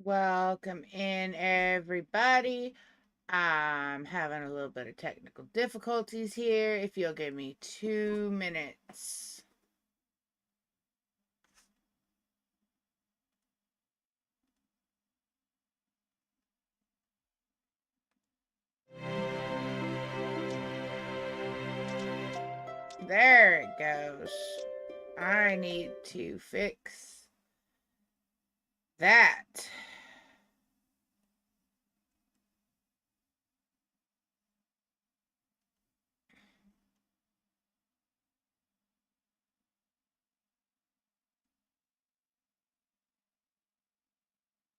Welcome in, everybody. I'm having a little bit of technical difficulties here. If you'll give me 2 minutes. There it goes. I need to fix that.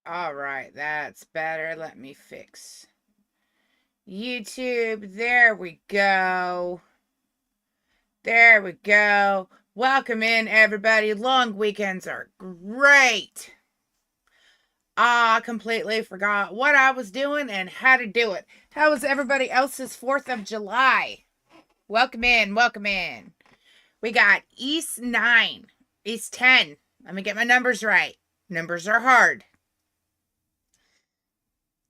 All right, that's better. Let me fix YouTube. There we go. There we go. Welcome in, everybody. Long weekends are great. I completely forgot what I was doing and how to do it. How was everybody else's 4th of July? Welcome in, welcome in. We got East 9, East 10. Let me get my numbers right. Numbers are hard.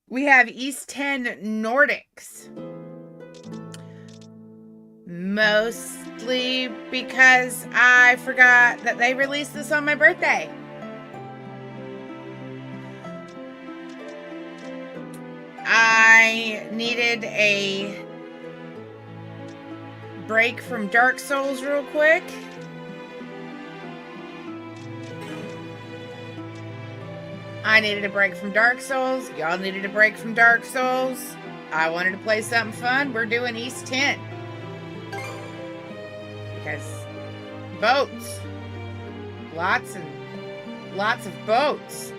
We have East 10 Nordics. Mostly because I forgot that they released this on my birthday. I needed a break from Dark Souls real quick. I needed a break from Dark Souls. Y'all needed a break from Dark Souls. I wanted to play something fun. We're doing East 10. Because boats. Lots and lots of boats.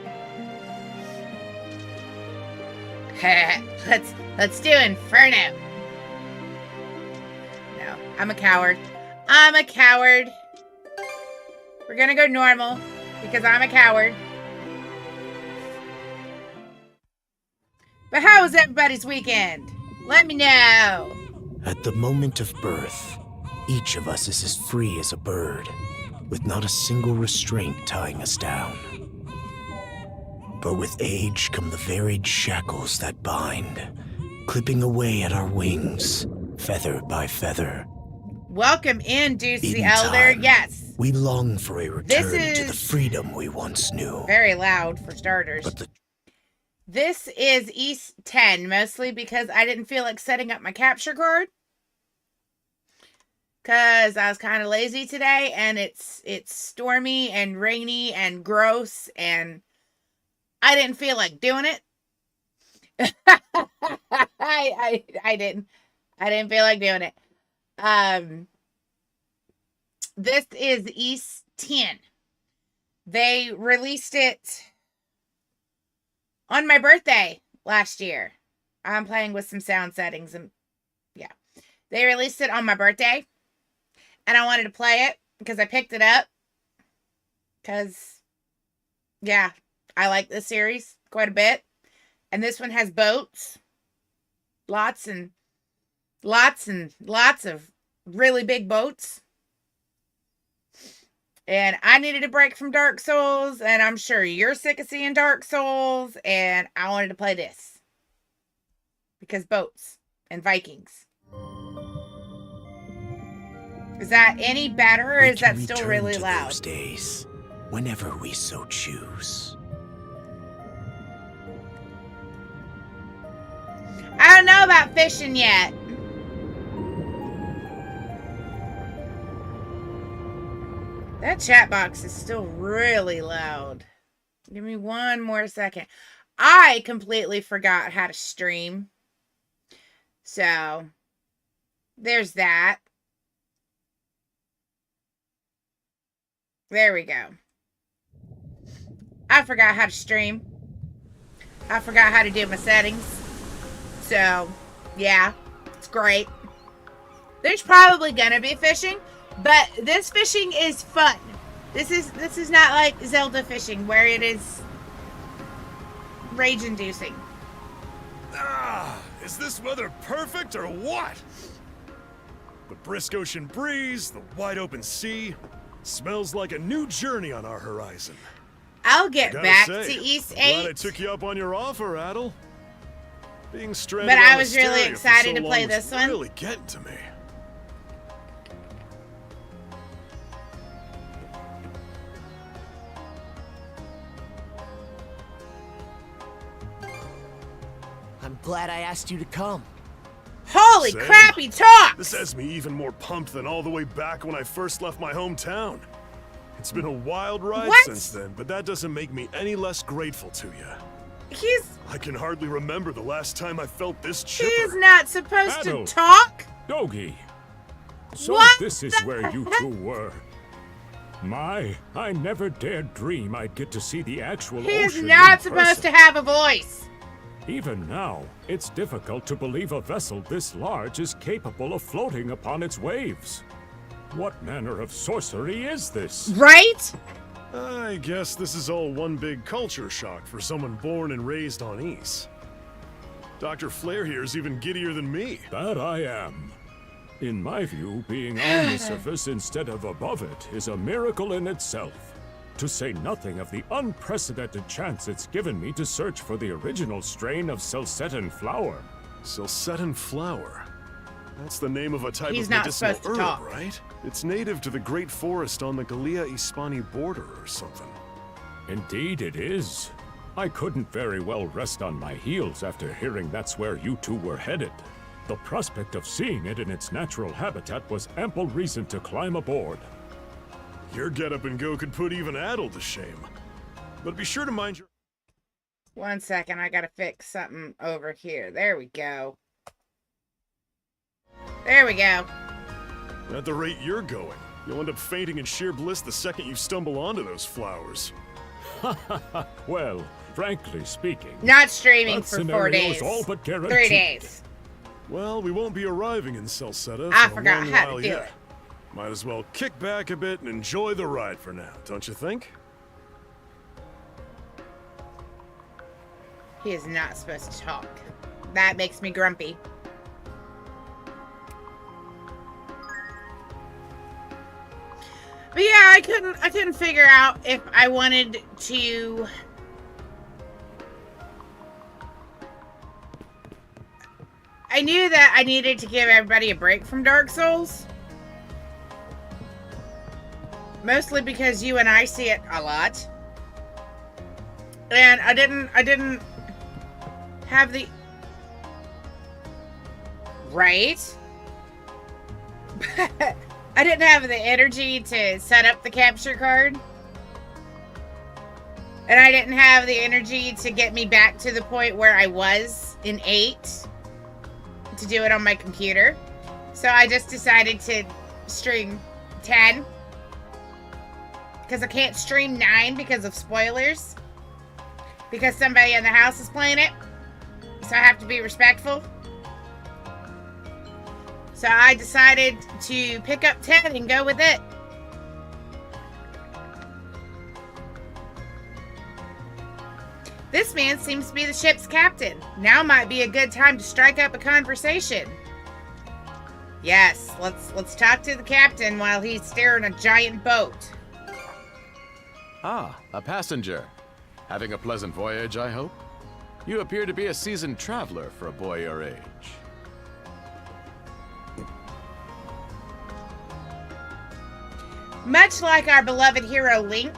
Let's do Inferno. No, I'm a coward. I'm a coward. We're gonna go normal because I'm a coward. But how was everybody's weekend? Let me know. At the moment of birth, each of us is as free as a bird, with not a single restraint tying us down. But with age come the varied shackles that bind, clipping away at our wings, feather by feather. Welcome in, Deuce the In Elder. time, Yes. We long for a return to the is freedom we once knew. Very loud for starters. But This is East 10, mostly because I didn't feel like setting up my capture card. Because I was kind of lazy today, and it's stormy and rainy and gross, and I didn't feel like doing it. I didn't feel like doing it. This is East 10. They released it on my birthday last year. I'm playing with some sound settings, and yeah. They released it on my birthday, and I wanted to play it because I picked it up. Because, yeah, I like this series quite a bit. And this one has boats. Lots and lots of really big boats. And I needed a break from Dark Souls, and I'm sure you're sick of seeing Dark Souls, and I wanted to play this. Because boats and Vikings. Is that any better, or is that still really loud? Those days, whenever we so choose. I don't know about fishing yet. That chat box is still really loud. Give me one more second. I completely forgot how to stream. So, there's that. There we go. I forgot how to stream. I forgot how to do my settings. So, yeah, it's great. There's probably gonna be fishing, but this fishing is fun. This is not like Zelda fishing where it is rage-inducing. Is this weather perfect or what? The brisk ocean breeze, the wide open sea, smells like a new journey on our horizon. I'll get Gotta back say, to East I'm glad I 8. took you up on your offer, Adel. Being stranded But I on was really Asteria for excited so to play long was this one. really getting to me. I'm glad I asked you to come. Holy Same. crap, he talks! This has me even more pumped than all the way back when I first left my hometown. It's been a wild ride What? since then, but that doesn't make me any less grateful to you. He's I can hardly remember the last time I felt this chipper. he's not supposed Adel. to talk. Dogi! So What this is the where you heck? two were. I never dared dream I'd get to see the actual He is ocean not in supposed to person. have a voice. Even now, it's difficult to believe a vessel this large is capable of floating upon its waves. What manner of sorcery is this? Right? I guess this is all one big culture shock for someone born and raised on Ys. Dr. Flair here is even giddier than me. That I am. In my view, being on the surface instead of above it is a miracle in itself. To say nothing of the unprecedented chance it's given me to search for the original strain of Celcetan flower. Celcetan flower. That's the name of a type He's of not medicinal supposed to herb, talk. right? It's native to the Great Forest on the Gallia-Hispani border or something. Indeed it is. I couldn't very well rest on my heels after hearing that's where you two were headed. The prospect of seeing it in its natural habitat was ample reason to climb aboard. Your get-up and go could put even Adel to shame. But be sure to mind your... 1 second, I gotta fix something over here. There we go. There we go. At the rate you're going, you'll end up fainting in sheer bliss the second you stumble onto those flowers. Well, frankly speaking, Not streaming that for 4 scenario days. is all but 3 guaranteed. days. Well, we won't be arriving in Celceta I for forgot a long how to while do yet. it. Might as well kick back a bit and enjoy the ride for now, don't you think? He is not supposed to talk. That makes me grumpy. But yeah, I couldn't figure out if I wanted to I knew that I needed to give everybody a break from Dark Souls. Mostly because you and I see it a lot. And I didn't have the right. I didn't have the energy to set up the capture card. And I didn't have the energy to get me back to the point where I was in 8 to do it on my computer. So I just decided to stream 10. Because I can't stream 9 because of spoilers. Because somebody in the house is playing it. So I have to be respectful. So I decided to pick up 10 and go with it. This man seems to be the ship's captain. Now might be a good time to strike up a conversation. Yes, let's talk to the captain while he's steering a giant boat. Ah, a passenger. Having a pleasant voyage, I hope? You appear to be a seasoned traveler for a boy your age. Much like our beloved hero Link,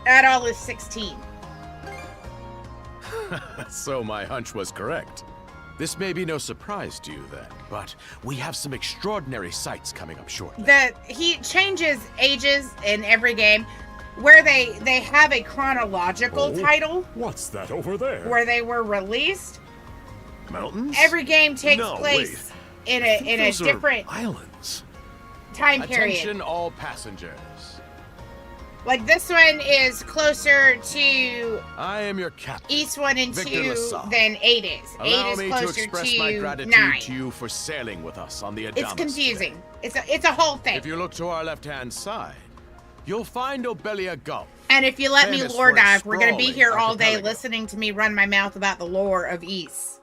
Adol is 16. So my hunch was correct. This may be no surprise to you then, but we have some extraordinary sights coming up shortly. He changes ages in every game, where they have a chronological title What's that over there? where they were released. Mountains? Every game takes No, place wait. in I think a those are different islands. time period. Attention all passengers. Like this one is closer to I am your captain. East 1 and Victor 2 LaSalle. than 8 is. 8 Allow is me to closer express my to gratitude 9. to you for sailing with us on the Adamas It's confusing. today. It's a whole thing. If you look to our left-hand side, you'll find Obelia Gulf. And if you let me famous lore for its dive, we're going to be sprawling here all day archipelago. listening to me run my mouth about the lore of Ys.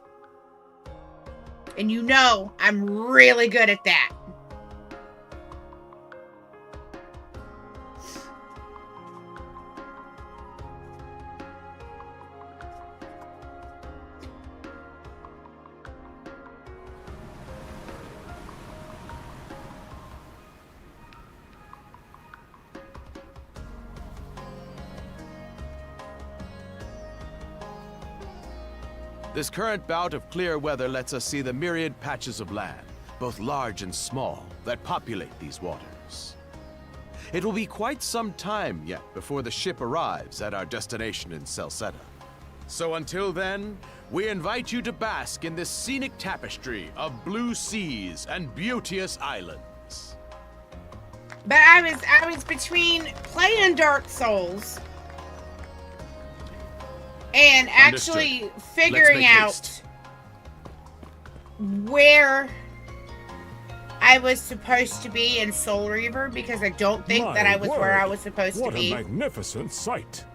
And you know I'm really good at that. This current bout of clear weather lets us see the myriad patches of land, both large and small, that populate these waters. It will be quite some time yet before the ship arrives at our destination in Celceta. So until then, we invite you to bask in this scenic tapestry of blue seas and beauteous islands. But I was between playing Dark Souls and actually Understood. figuring Let's make out haste. where I was supposed to be in Soul Reaver, because I don't think My that I was where word. I was supposed to What be. a magnificent sight.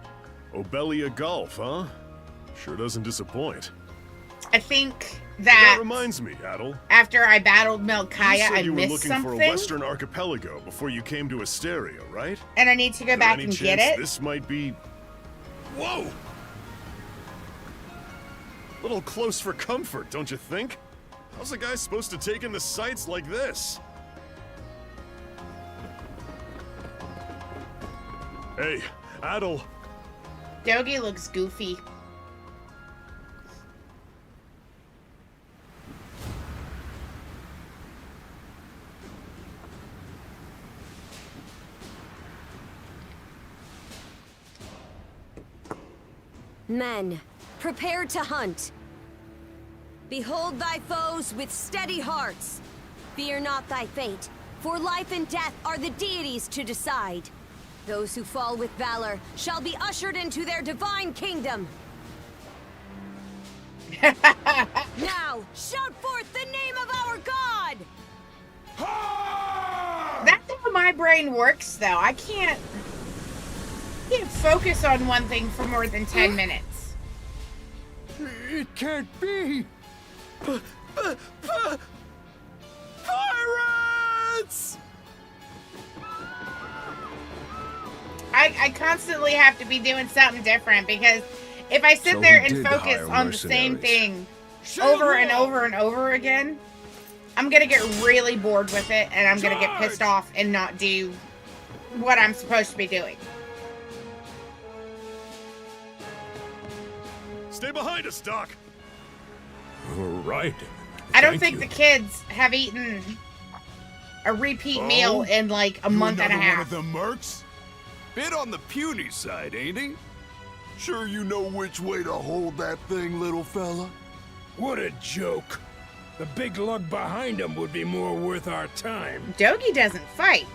Obelia Golf, huh? Sure doesn't disappoint. I think That that reminds me, Adel. after I battled You Melkaya, said I you were missed looking for a something, western archipelago before you came to Asteria, right? and I need to go Is there back any and chance get it. This might be. Whoa! Little close for comfort, don't you think? How's a guy supposed to take in the sights like this? Hey, Adel. Dogi looks goofy. Men, prepare to hunt. Behold thy foes with steady hearts. Fear not thy fate, for life and death are the deities to decide. Those who fall with valor shall be ushered into their divine kingdom. Now, shout forth the name of our god! That's how my brain works, though. I can't focus on one thing for more than 10 minutes. It can't be! Pirates! I constantly have to be doing something different, because if I sit So there we and did focus hire on the same mercenaries. thing over and over and over again, I'm gonna get really bored with it, and I'm gonna get pissed off and not do what I'm supposed to be doing. Stay behind us, Doc. Right. I don't Thank think you. the kids have eaten a repeat meal in like a month and a half. One of the mercs? Bit on the puny side, ain't he? Sure you know which way to hold that thing, little fella? What a joke. The big lug behind him would be more worth our time. Dogi doesn't fight.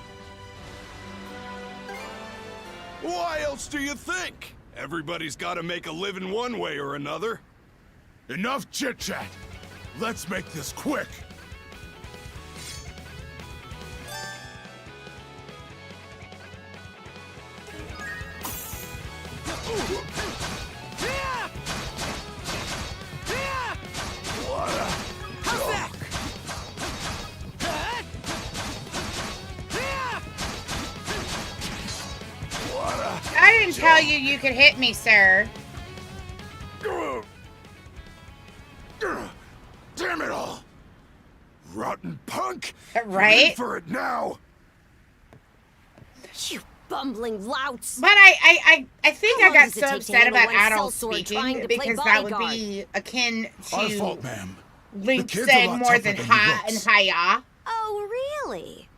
Why else do you think? Everybody's gotta make a living one way or another. Enough chit-chat. Let's make this quick. I didn't tell you you could hit me, sir. Damn it all! Rotten punk! Right? In for it now! You bumbling louts! But I think How I long got does it so take to upset handle about one adults sellsword trying speaking to play because that would bodyguard? be akin Our fault, to ma'am. Link The kid's a saying lot more tougher than than he ha and looks. hiya. Oh, really?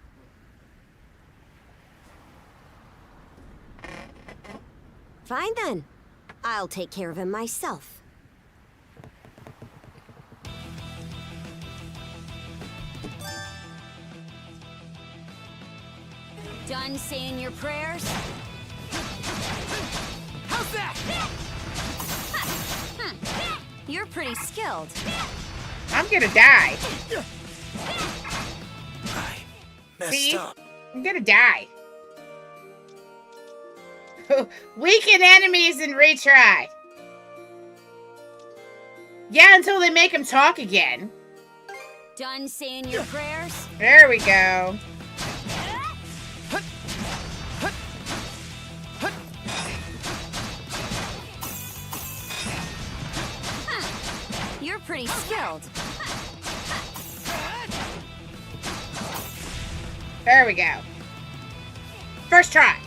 Fine then. I'll take care of him myself. Done saying your prayers? How's that? You're pretty skilled. I'm gonna die. I messed See? up. I'm gonna die. Weaken enemies and retry. Yeah, until they make him talk again. Done saying your prayers? There we go. You're pretty skilled. There we go. First try.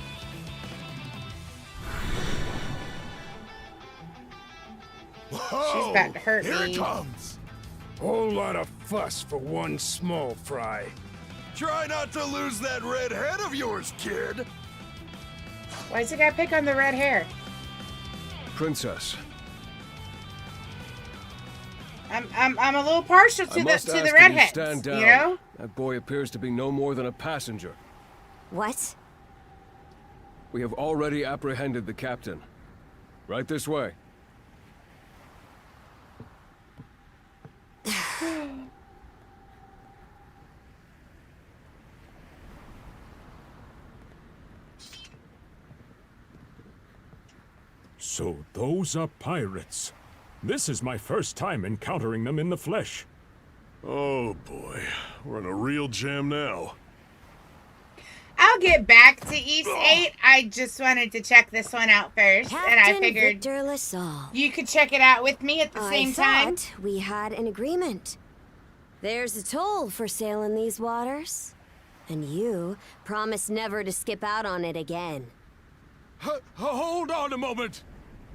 Whoa! about to hurt Here me. it comes! Whole lot of fuss for one small fry. Try not to lose that red head of yours, kid! Why's the guy pick on the red hair? Princess, I'm a little partial I to must the ask that you redheads. stand down. You know? That boy appears to be no more than a passenger. What? We have already apprehended the captain. Right this way. So those are pirates. This is my first time encountering them in the flesh. Oh boy, we're in a real jam now. I'll get back to East 8. I just wanted to check this one out first. Captain And I figured Victor LaSalle. you could check it out with me at the same time. I thought we had an agreement. There's a toll for sailing these waters. And you promised never to skip out on it again. Hold on a moment!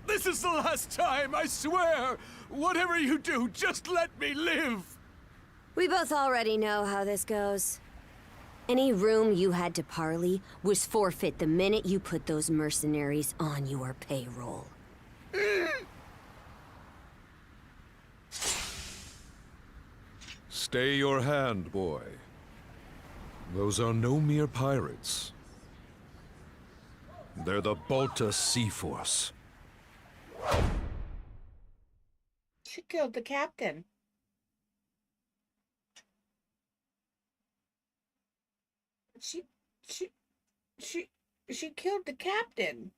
This is the last time, I swear! Whatever you do, just let me live! We both already know how this goes. Any room you had to parley was forfeit the minute you put those mercenaries on your payroll. Stay your hand, boy. Those are no mere pirates. They're the Balta Sea Force. She killed the captain. She killed the captain.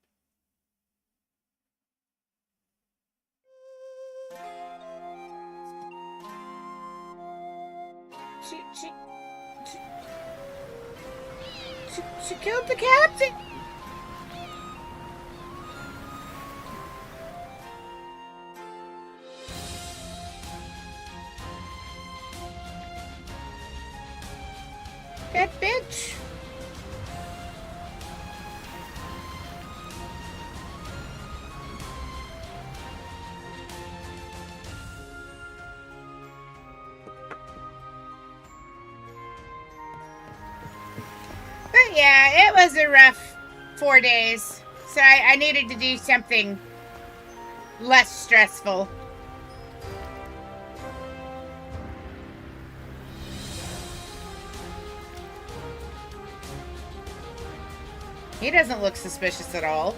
She killed the captain. That bitch. But yeah, it was a rough 4 days. So I needed to do something less stressful. He doesn't look suspicious at all.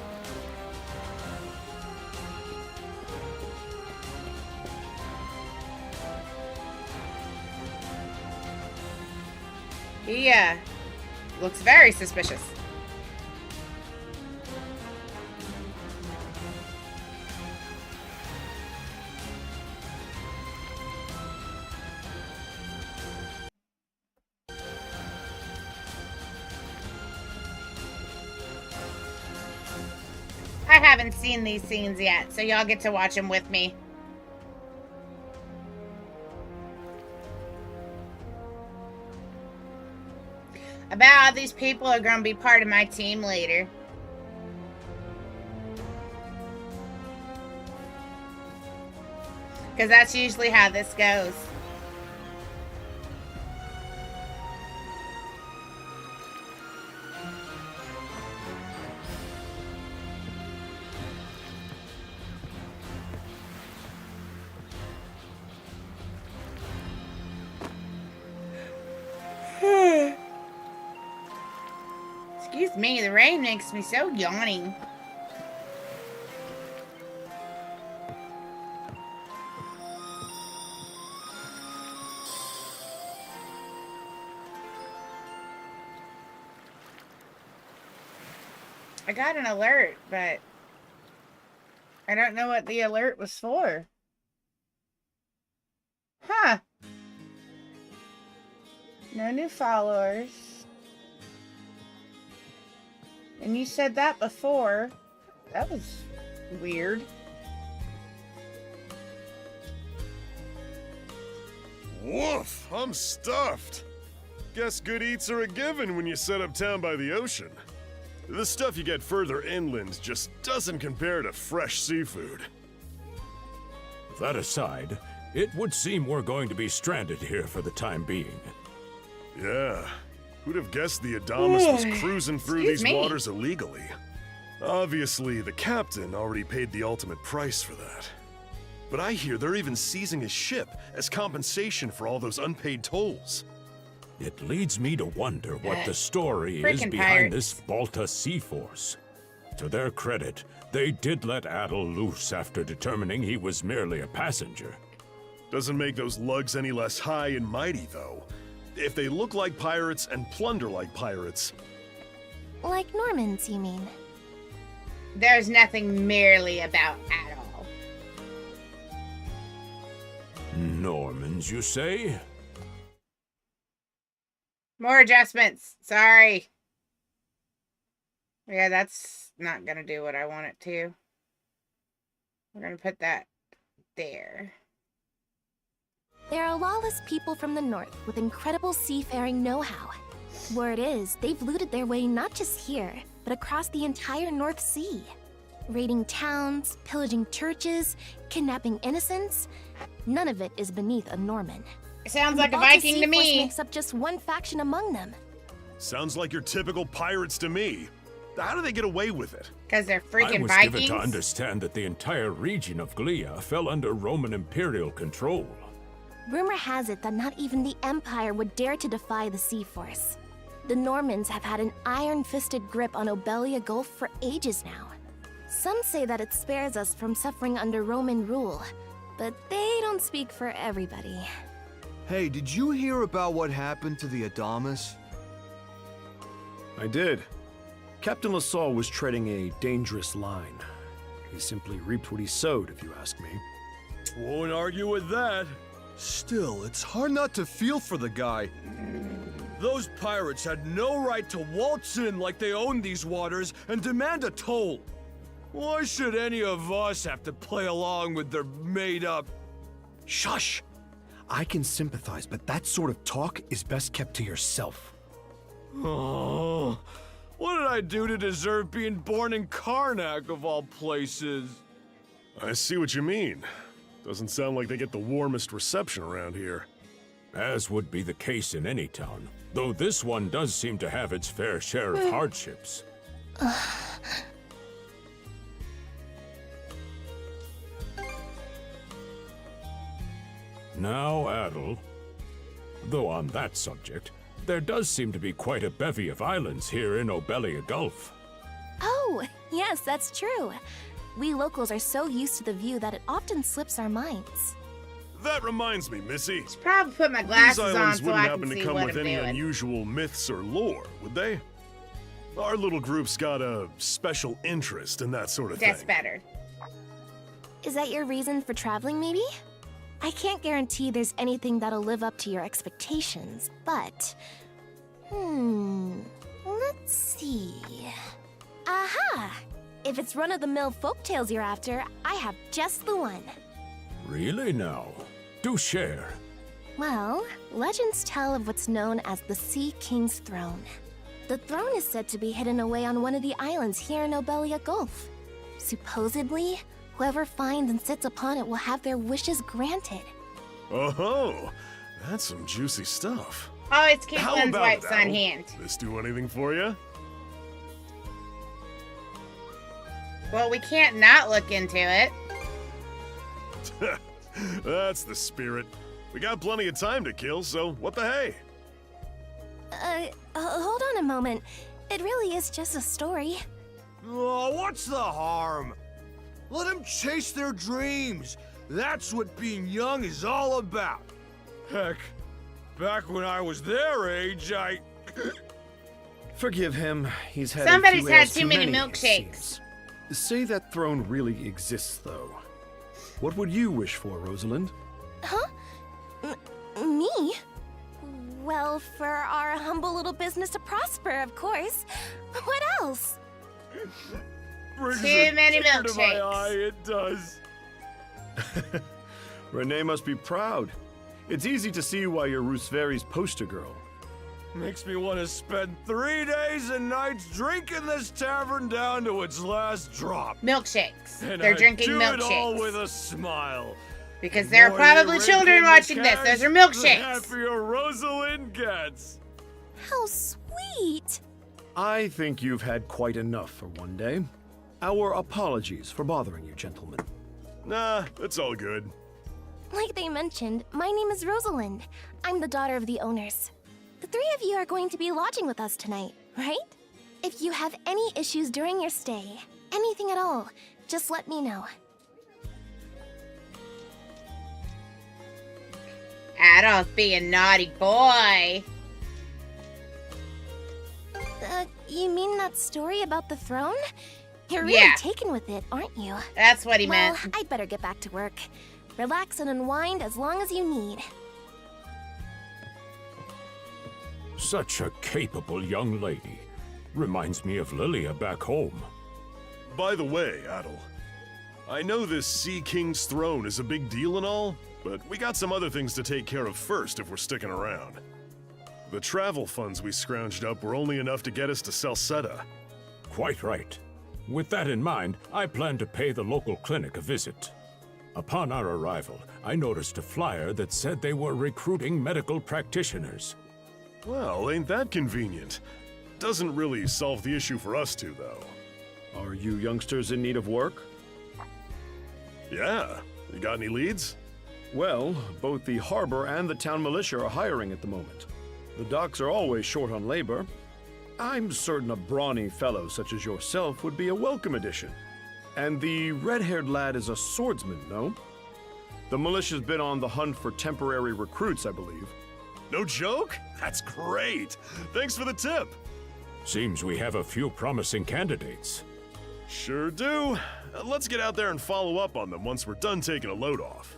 He, looks very suspicious. I haven't seen these scenes yet, so y'all get to watch them with me. I bet all these people are going to be part of my team later. Because that's usually how this goes. Excuse me, the rain makes me so yawning. I got an alert, but I don't know what the alert was for. Huh. No new followers. And you said that before. That was weird. Woof! I'm stuffed. Guess good eats are a given when you set up town by the ocean. The stuff you get further inland just doesn't compare to fresh seafood. That aside, it would seem we're going to be stranded here for the time being. Yeah. Who'd have guessed the Adamus was cruising through Excuse these me. waters illegally? Obviously, the captain already paid the ultimate price for that. But I hear they're even seizing his ship as compensation for all those unpaid tolls. It leads me to wonder what the story is Frickin' behind pirates. this Balta Sea Force. To their credit, they did let Adel loose after determining he was merely a passenger. Doesn't make those lugs any less high and mighty, though. If they look like pirates and plunder like pirates, Like Normans, you mean? There's nothing merely about at all. Normans, you say? More adjustments. Sorry. Yeah, that's not gonna do what I want it to. We're gonna put that there. There are lawless people from the north with incredible seafaring know-how. Word is, they've looted their way not just here, but across the entire North Sea. Raiding towns, pillaging churches, kidnapping innocents. None of it is beneath a Norman. Sounds like a Balta Viking Sea to Force me. makes up just one faction among them. sounds like your typical pirates to me. How do they get away with it? Because they're I freaking was Vikings. given to understand that the entire region of Glia fell under Roman imperial control. Rumor has it that not even the Empire would dare to defy the Sea Force. The Normans have had an iron-fisted grip on Obelia Gulf for ages now. Some say that it spares us from suffering under Roman rule, but they don't speak for everybody. Hey, did you hear about what happened to the Adamus? I did. Captain LaSalle was treading a dangerous line. He simply reaped what he sowed, if you ask me. Won't argue with that. Still, it's hard not to feel for the guy. Those pirates had no right to waltz in like they owned these waters and demand a toll. Why should any of us have to play along with their made-up... Shush! I can sympathize, but that sort of talk is best kept to yourself. Oh, what did I do to deserve being born in Karnak, of all places? I see what you mean. Doesn't sound like they get the warmest reception around here. As would be the case in any town, though this one does seem to have its fair share of hardships. Now, Adel. Though on that subject, there does seem to be quite a bevy of islands here in Obelia Gulf. Oh, yes, that's true. We locals are so used to the view that it often slips our minds. That reminds me, Missy. Should probably put my These glasses on islands so wouldn't I happen can to see come what with I'm any doing. unusual myths or lore, would they? Our little group's got a special interest in that sort of That's thing. better. Is that your reason for traveling, maybe? I can't guarantee there's anything that'll live up to your expectations, but... let's see... Aha! If it's run-of-the-mill folktales you're after, I have just the one. Really now? Do share. Well, legends tell of what's known as the Sea King's Throne. The throne is said to be hidden away on one of the islands here in Obelia Gulf. Supposedly, whoever finds and sits upon it will have their wishes granted. Oh, that's some juicy stuff. Oh, it's How Caitlin's about white it, sun Adel? hand. This do anything for you? Well, we can't not look into it. That's the spirit. We got plenty of time to kill, so what the hey? Hold on a moment. It really is just a story. Oh, what's the harm? Let them chase their dreams. That's what being young is all about. Heck, back when I was their age, I... Forgive him. He's had Somebody's a few had ales too many it milkshakes. seems. Say that throne really exists, though. What would you wish for, Rosalind? Huh? Me? Well, for our humble little business to prosper, of course. What else? Brings Too a many tear to my milkshakes. eye, it does. Renee must be proud. It's easy to see why you're Rooseveri's poster girl. Makes me want to spend 3 days and nights drinking this tavern down to its last drop. Milkshakes. And They're I drinking do milkshakes. it all with a smile. Because there are More probably they children rake in the watching this. cash, Those are the milkshakes. happier Rosalind gets. How sweet! I think you've had quite enough for one day. Our apologies for bothering you, gentlemen. Nah, it's all good. Like they mentioned, my name is Rosalind. I'm the daughter of the owners. The three of you are going to be lodging with us tonight, right? If you have any issues during your stay, anything at all, just let me know. Adolf be a naughty boy. You mean that story about the throne? You're really Yeah. taken with it, aren't you? That's what he Well, meant. I'd better get back to work. Relax and unwind as long as you need. Such a capable young lady. Reminds me of Lilia back home. By the way, Adel, I know this Sea King's throne is a big deal and all, but we got some other things to take care of first if we're sticking around. The travel funds we scrounged up were only enough to get us to Salsetta. Quite right. With that in mind, I plan to pay the local clinic a visit. Upon our arrival, I noticed a flyer that said they were recruiting medical practitioners. Well, ain't that convenient? Doesn't really solve the issue for us two, though. Are you youngsters in need of work? Yeah. You got any leads? Well, both the harbor and the town militia are hiring at the moment. The docks are always short on labor. I'm certain a brawny fellow such as yourself would be a welcome addition. And the red-haired lad is a swordsman, no? The militia's been on the hunt for temporary recruits, I believe. No joke? That's great! Thanks for the tip! Seems we have a few promising candidates. Sure do. Let's get out there and follow up on them once we're done taking a load off.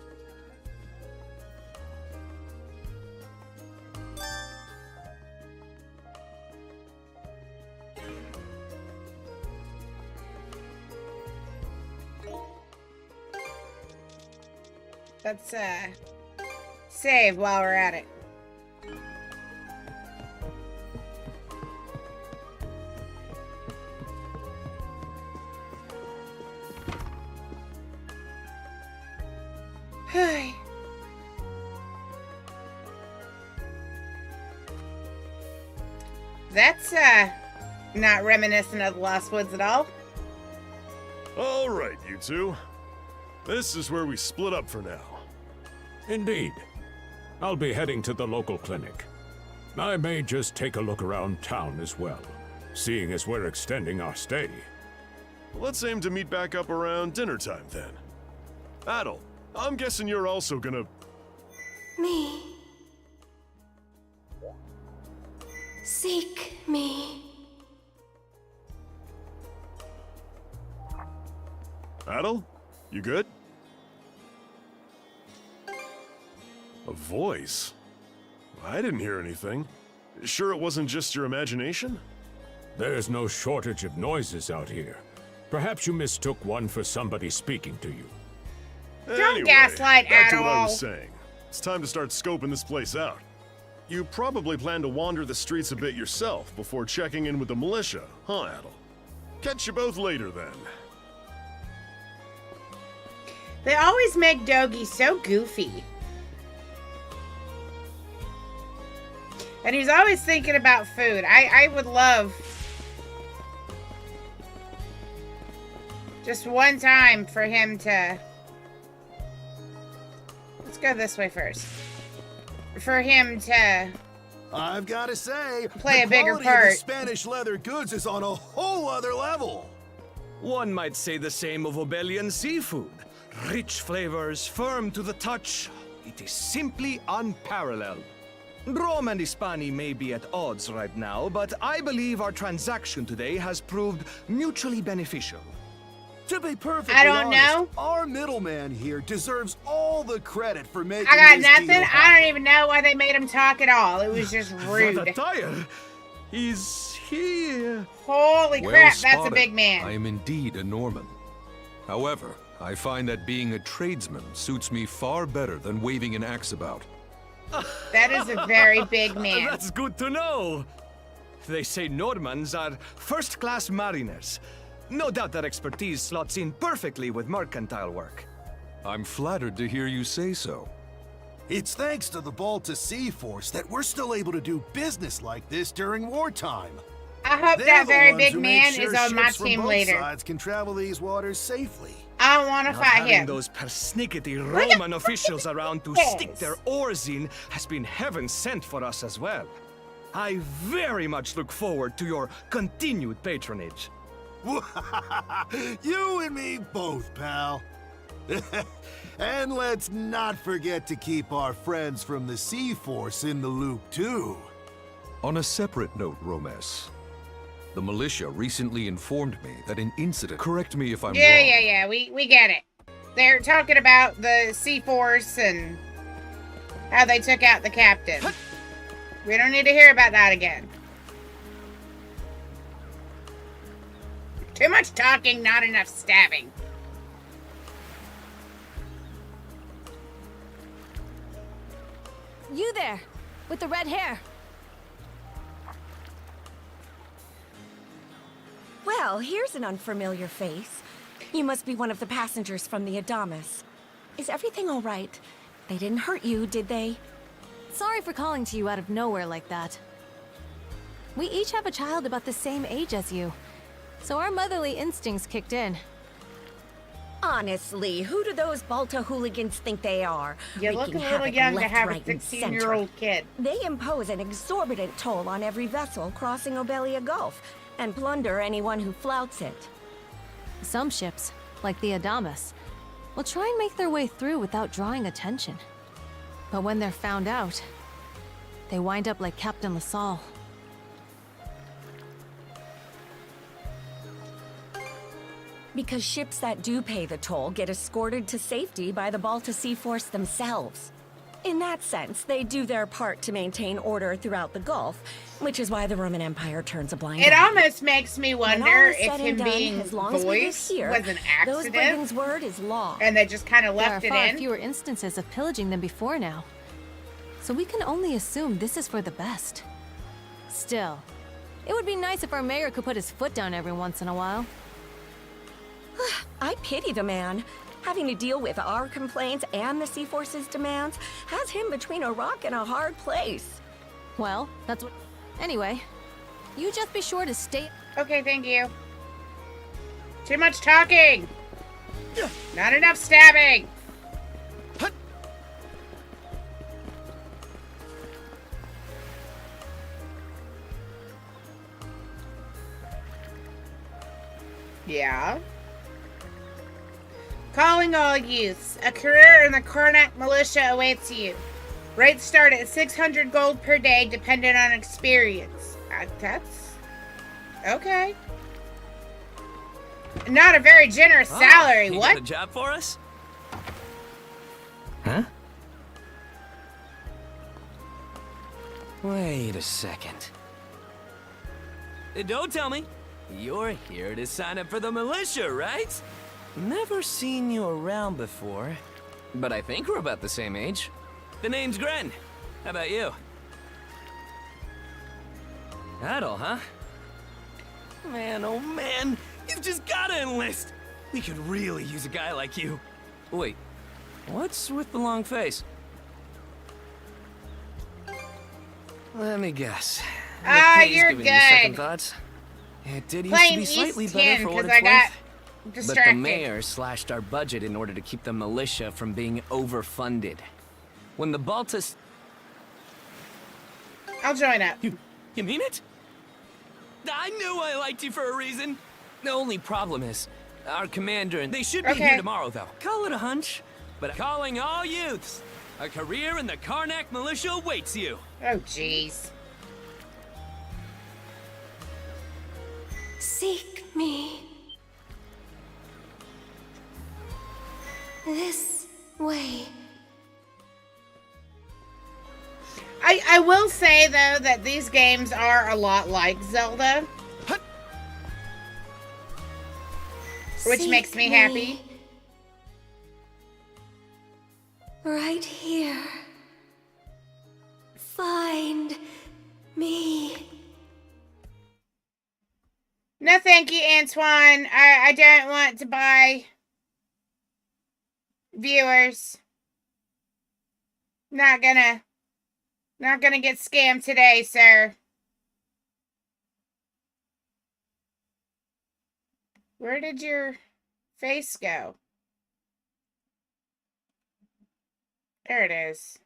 Let's save while we're at it. That's not reminiscent of the Lost Woods at all. All right, you two. This is where we split up for now. Indeed. I'll be heading to the local clinic. I may just take a look around town as well, seeing as we're extending our stay. Let's aim to meet back up around dinner time then. Adel, I'm guessing you're also gonna... Me. Seek me. Adel? You good? A voice? I didn't hear anything. Sure it wasn't just your imagination? There's no shortage of noises out here. Perhaps you mistook one for somebody speaking to you. Don't gaslight back to what I Adel. was saying. It's time to start scoping this place out. You probably plan to wander the streets a bit yourself before checking in with the militia, huh, Adel? Catch you both later, then. They always make Dogi so goofy. And he's always thinking about food. I would love just one time for him to... Let's go this way first. For him to... I've got to say, play a the bigger quality of part. the Spanish leather goods is on a whole other level. One might say the same of Obelian seafood. Rich flavors, firm to the touch. It is simply unparalleled. Rome and Hispani may be at odds right now, but I believe our transaction today has proved mutually beneficial. To be perfectly I don't honest, know. our middleman here deserves all the credit for making I got this nothing. deal I happen. don't even know why they made him talk at all. It was just rude. Vatatayer is here. Holy Well crap, that's a spotted. big man. I am indeed a Norman. However, I find that being a tradesman suits me far better than waving an axe about. That is a very big man. That's good to know. They say Normans are first-class mariners. No doubt their expertise slots in perfectly with mercantile work. I'm flattered to hear you say so. It's thanks to the Balta Sea Force that we're still able to do business like this during wartime. I hope They're that the very ones big who man make sure is on my ships from team both later. sides can travel these waters safely. I don't want to Not fight having him. those persnickety Look at Roman officials around to this. stick their oars in has been heaven sent for us as well. I very much look forward to your continued patronage. You and me both, pal. And let's not forget to keep our friends from the Sea Force in the loop, too. On a separate note, Romes, the militia recently informed me that an incident— correct me if I'm wrong— Yeah. We get it. They're talking about the Sea Force and how they took out the captain. We don't need to hear about that again. Too much talking, not enough stabbing. You there, with the red hair. Well, here's an unfamiliar face. You must be one of the passengers from the Adamas. Is everything all right? They didn't hurt you, did they? Sorry for calling to you out of nowhere like that. We each have a child about the same age as you, so our motherly instincts kicked in. Honestly, who do those Balta hooligans think they are? You look a little young to have a 16-year-old kid. They impose an exorbitant toll on every vessel crossing Obelia Gulf, and plunder anyone who flouts it. Some ships, like the Adamas, will try and make their way through without drawing attention. But when they're found out, they wind up like Captain LaSalle. Because ships that do pay the toll get escorted to safety by the Balta Sea Force themselves. In that sense, they do their part to maintain order throughout the Gulf, which is why the Roman Empire turns a blind eye. It almost makes me When all wonder is if said him and done, being as long as we live voiced here, was an those accident, brigands' word is law. and they just kind of left There it are far in. fewer instances of pillaging than before now, so we can only assume this is for the best. Still, it would be nice if our mayor could put his foot down every once in a while. I pity the man. Having to deal with our complaints and the Sea Force's demands has him between a rock and a hard place. Well, that's what... Anyway, you just be sure to stay... Okay, thank you. Too much talking. Not enough stabbing. Yeah. Calling all youths. A career in the Karnak militia awaits you. Rates start at 600 gold per day, dependent on experience. That's... okay. Not a very generous salary. You What? got a job for us? Huh? Wait a second. Don't tell me. You're here to sign up for the militia, right? Never seen you around before, but I think we're about the same age. The name's Gren. How about you? Adel, huh? Man, oh man, you've just gotta enlist. We could really use a guy like you. Wait, what's with the long face? Let me guess. The pay's you're giving you second good. thoughts. It did used Plain to be slightly East better 10, for what 'cause it's I got worth. distracted. But the mayor slashed our budget in order to keep the militia from being overfunded. When the Baltas... I'll join up. You mean it? I knew I liked you for a reason. The only problem is, our commander and they should be here tomorrow, though. Call it a hunch, but calling all youths. A career in the Karnak militia awaits you. Oh, jeez. Seek me. This way. I will say, though, that these games are a lot like Zelda. Which Seek makes me happy. Right here. Find me. No, thank you, Antoine. I don't want to buy viewers. Not gonna get scammed today, sir. Where did your face go? There it is.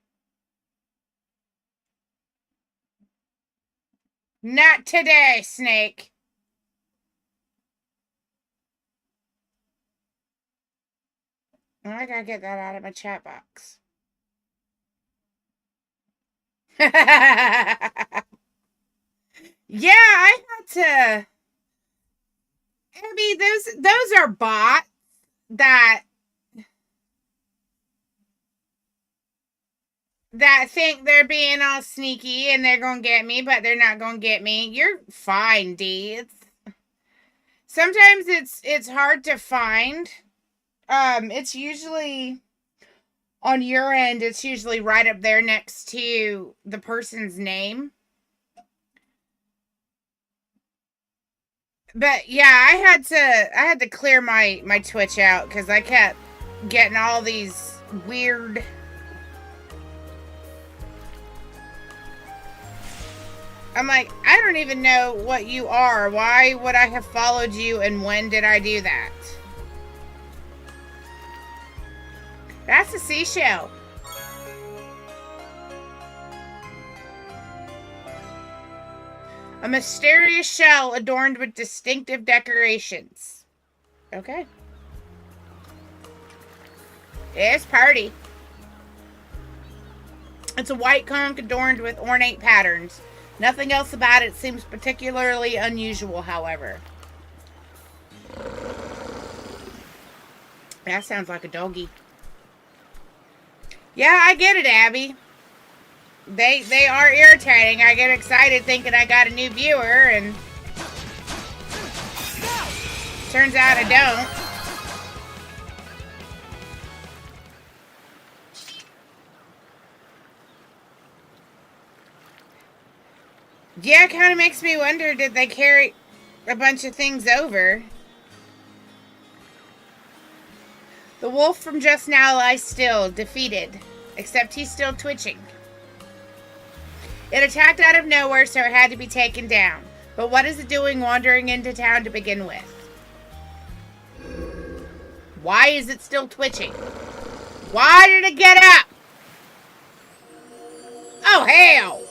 Not today, Snake. I gotta get that out of my chat box. Yeah, I had to. I mean, those are bots that think they're being all sneaky and they're gonna get me, but they're not gonna get me. You're fine, D. Sometimes it's hard to find. It's usually on your end. It's usually right up there next to the person's name. But yeah, I had to clear my Twitch out because I kept getting all these weird. I'm like, I don't even know what you are. Why would I have followed you, and when did I do that? That's a seashell. A mysterious shell adorned with distinctive decorations. Okay. It's party. It's a white conch adorned with ornate patterns. Nothing else about it seems particularly unusual, however. That sounds like a doggy. Yeah, I get it, Abby. They are irritating. I get excited thinking I got a new viewer, and turns out I don't. Yeah, it kind of makes me wonder, did they carry a bunch of things over? The wolf from just now lies still, defeated, except he's still twitching. It attacked out of nowhere, so it had to be taken down. But what is it doing wandering into town to begin with? Why is it still twitching? Why did it get up? Oh, hell!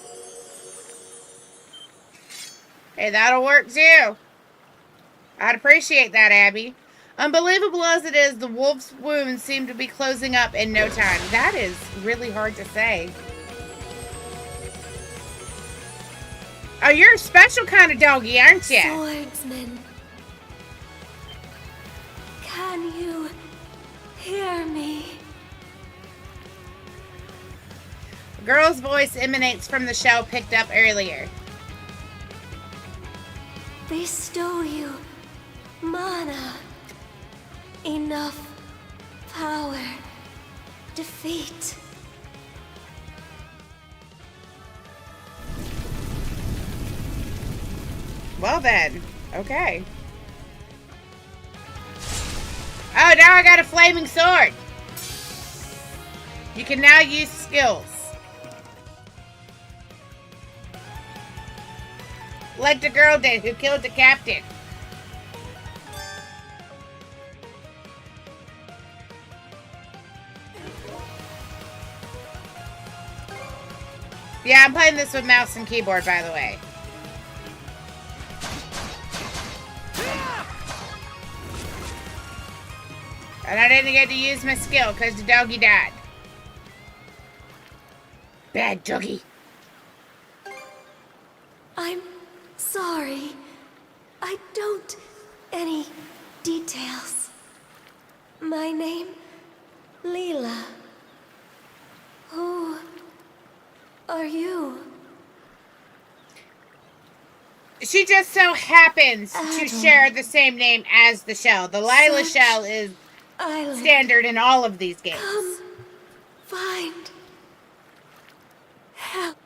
Hey, that'll work too. I'd appreciate that, Abby. Unbelievable as it is, the wolf's wounds seem to be closing up in no time. That is really hard to say. Oh, you're a special kind of doggy, aren't you? Swordsman. Can you hear me? A girl's voice emanates from the shell picked up earlier. They stole you mana. Enough power. Defeat. Well then, okay. Oh, now I got a flaming sword. You can now use skills. Like the girl did who killed the captain. Yeah, I'm playing this with mouse and keyboard, by the way. And I didn't get to use my skill because the doggy died. Bad doggy. I'm sorry. I don't... any details. My name... Leela. Who... are you? She just so happens to share the same name as the shell. The Lila shell is standard in all of these games. Come find help.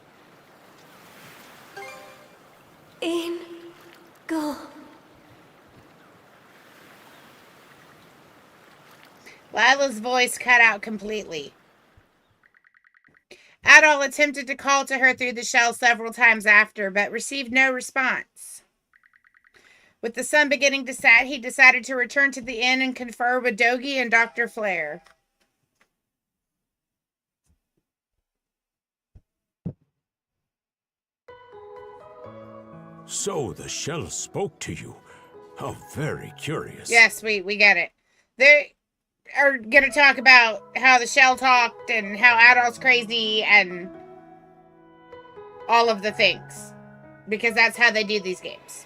Go. Lila's voice cut out completely. Adol attempted to call to her through the shell several times after, but received no response. With the sun beginning to set, he decided to return to the inn and confer with Dogi and Dr. Flare. So the shell spoke to you. How very curious. Yes, we get it. They are going to talk about how the shell talked and how Adol's crazy and all of the things. Because that's how they do these games.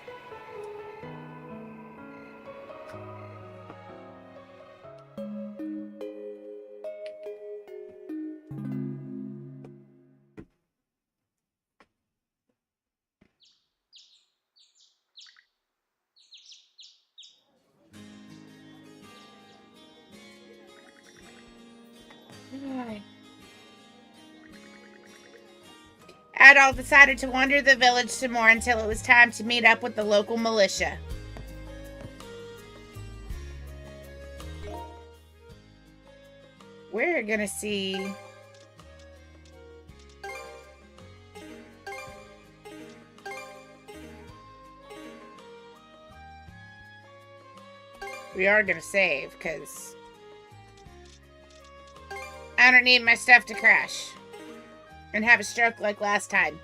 Adol decided to wander the village some more until it was time to meet up with the local militia. We're gonna see... We are gonna save, because I don't need my stuff to crash and have a stroke like last time.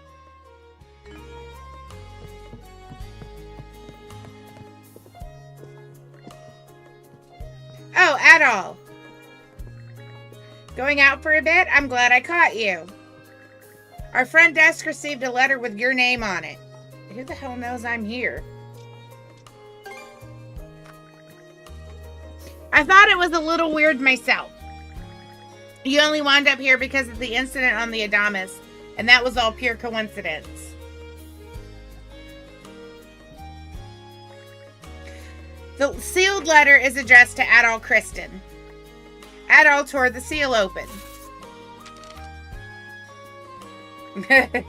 Oh, Adol. Going out for a bit? I'm glad I caught you. Our friend Desk received a letter with your name on it. Who the hell knows I'm here? I thought it was a little weird myself. You only wound up here because of the incident on the Adamas, and that was all pure coincidence. The sealed letter is addressed to Adol Kristen. Adol tore the seal open.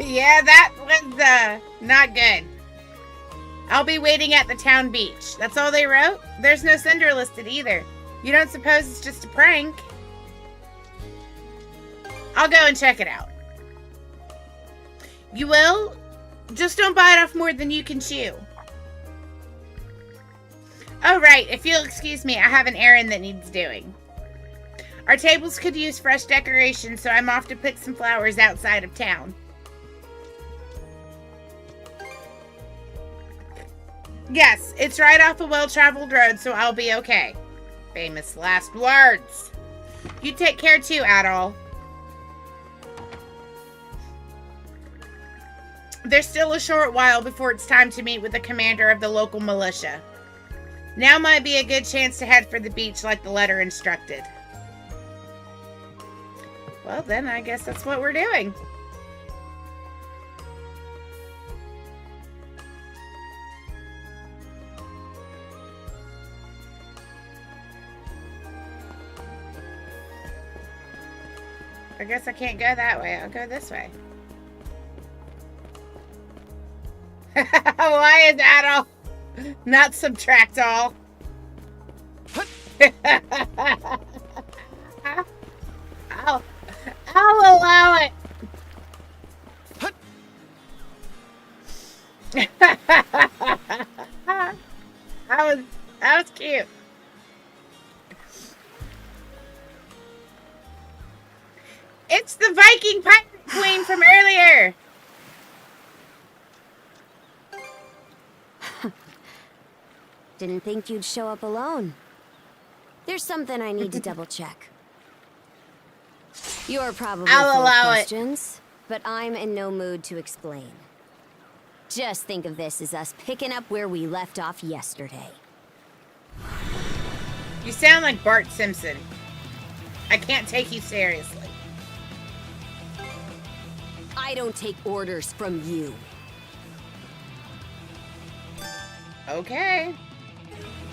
Yeah, that was not good. I'll be waiting at the town beach. That's all they wrote? There's no sender listed either. You don't suppose it's just a prank? I'll go and check it out. You will? Just don't bite off more than you can chew. Oh, right. If you'll excuse me, I have an errand that needs doing. Our tables could use fresh decoration, so I'm off to pick some flowers outside of town. Yes, it's right off a well-traveled road, so I'll be okay. Famous last words. You take care too, Adol. There's still a short while before it's time to meet with the commander of the local militia. Now might be a good chance to head for the beach like the letter instructed. Well, then I guess that's what we're doing. I guess I can't go that way. I'll go this way. Why is Adol not subtract all? I'll allow it. That was cute. It's the Viking pirate queen from earlier. Didn't think you'd show up alone. There's something I need to double check. You're probably full of questions, but I'm in no mood to explain. Just think of this as us picking up where we left off yesterday. You sound like Bart Simpson. I can't take you seriously. I don't take orders from you. Okay.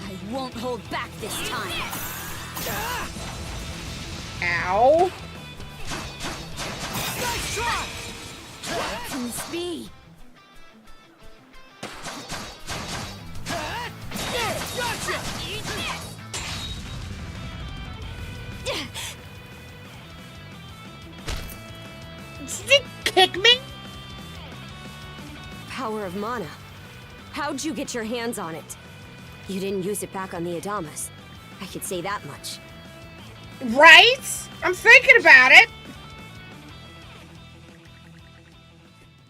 I won't hold back this time. Ow. Nice try! What can this be? Gotcha! Did you kick me? Power of mana. How'd you get your hands on it? You didn't use it back on the Adamas. I could say that much. Right? I'm thinking about it.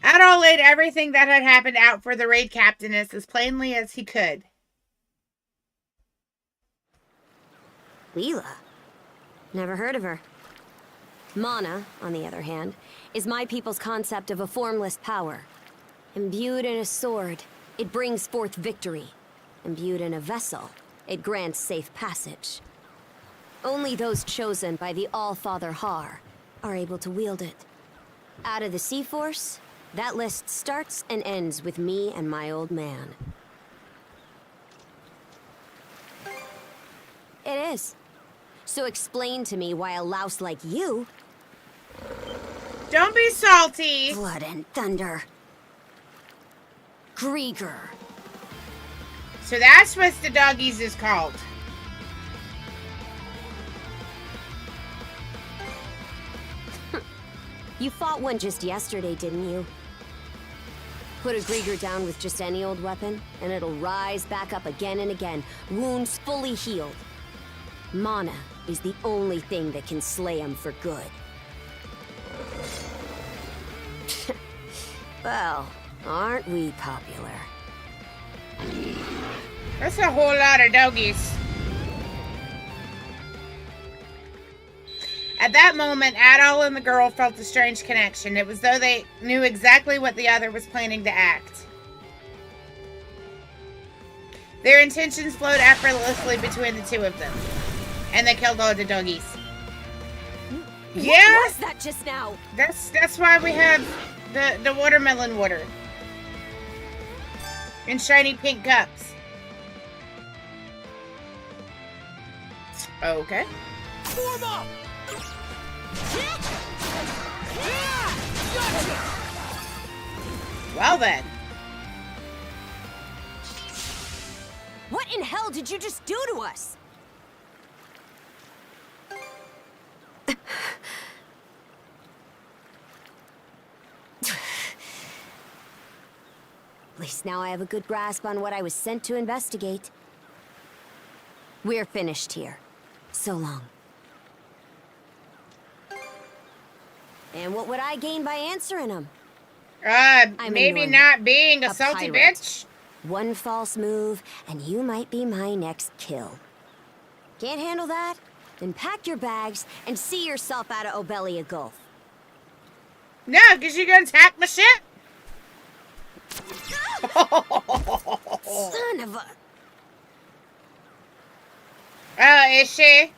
Adol laid everything that had happened out for the raid captainess as plainly as he could. Leela? Never heard of her. Mana, on the other hand, is my people's concept of a formless power. Imbued in a sword, it brings forth victory. Imbued in a vessel, it grants safe passage. Only those chosen by the All-Father Har are able to wield it. Out of the Sea Force, that list starts and ends with me and my old man. It is. So explain to me why a louse like you... Don't be salty. Blood and thunder. Grieger. So that's what the doggies is called. You fought one just yesterday, didn't you? Put a Grieger down with just any old weapon, and it'll rise back up again and again, wounds fully healed. Mana is the only thing that can slay him for good. Well, aren't we popular? That's a whole lot of doggies. At that moment, Adol and the girl felt a strange connection. It was though they knew exactly what the other was planning to act. Their intentions flowed effortlessly between the two of them. And they killed all the doggies. Yeah? What was that just now? That's why we have the watermelon water. In shiny pink cups. Okay. Form up! Well then. What in hell did you just do to us? At least now I have a good grasp on what I was sent to investigate. We're finished here. So long. And what would I gain by answering them? Maybe not being a salty pirate. bitch. One false move, and you might be my next kill. Can't handle that? Then pack your bags and see yourself out of Obelia Gulf. No, because you're gonna attack my ship. Son of a... Oh, is she?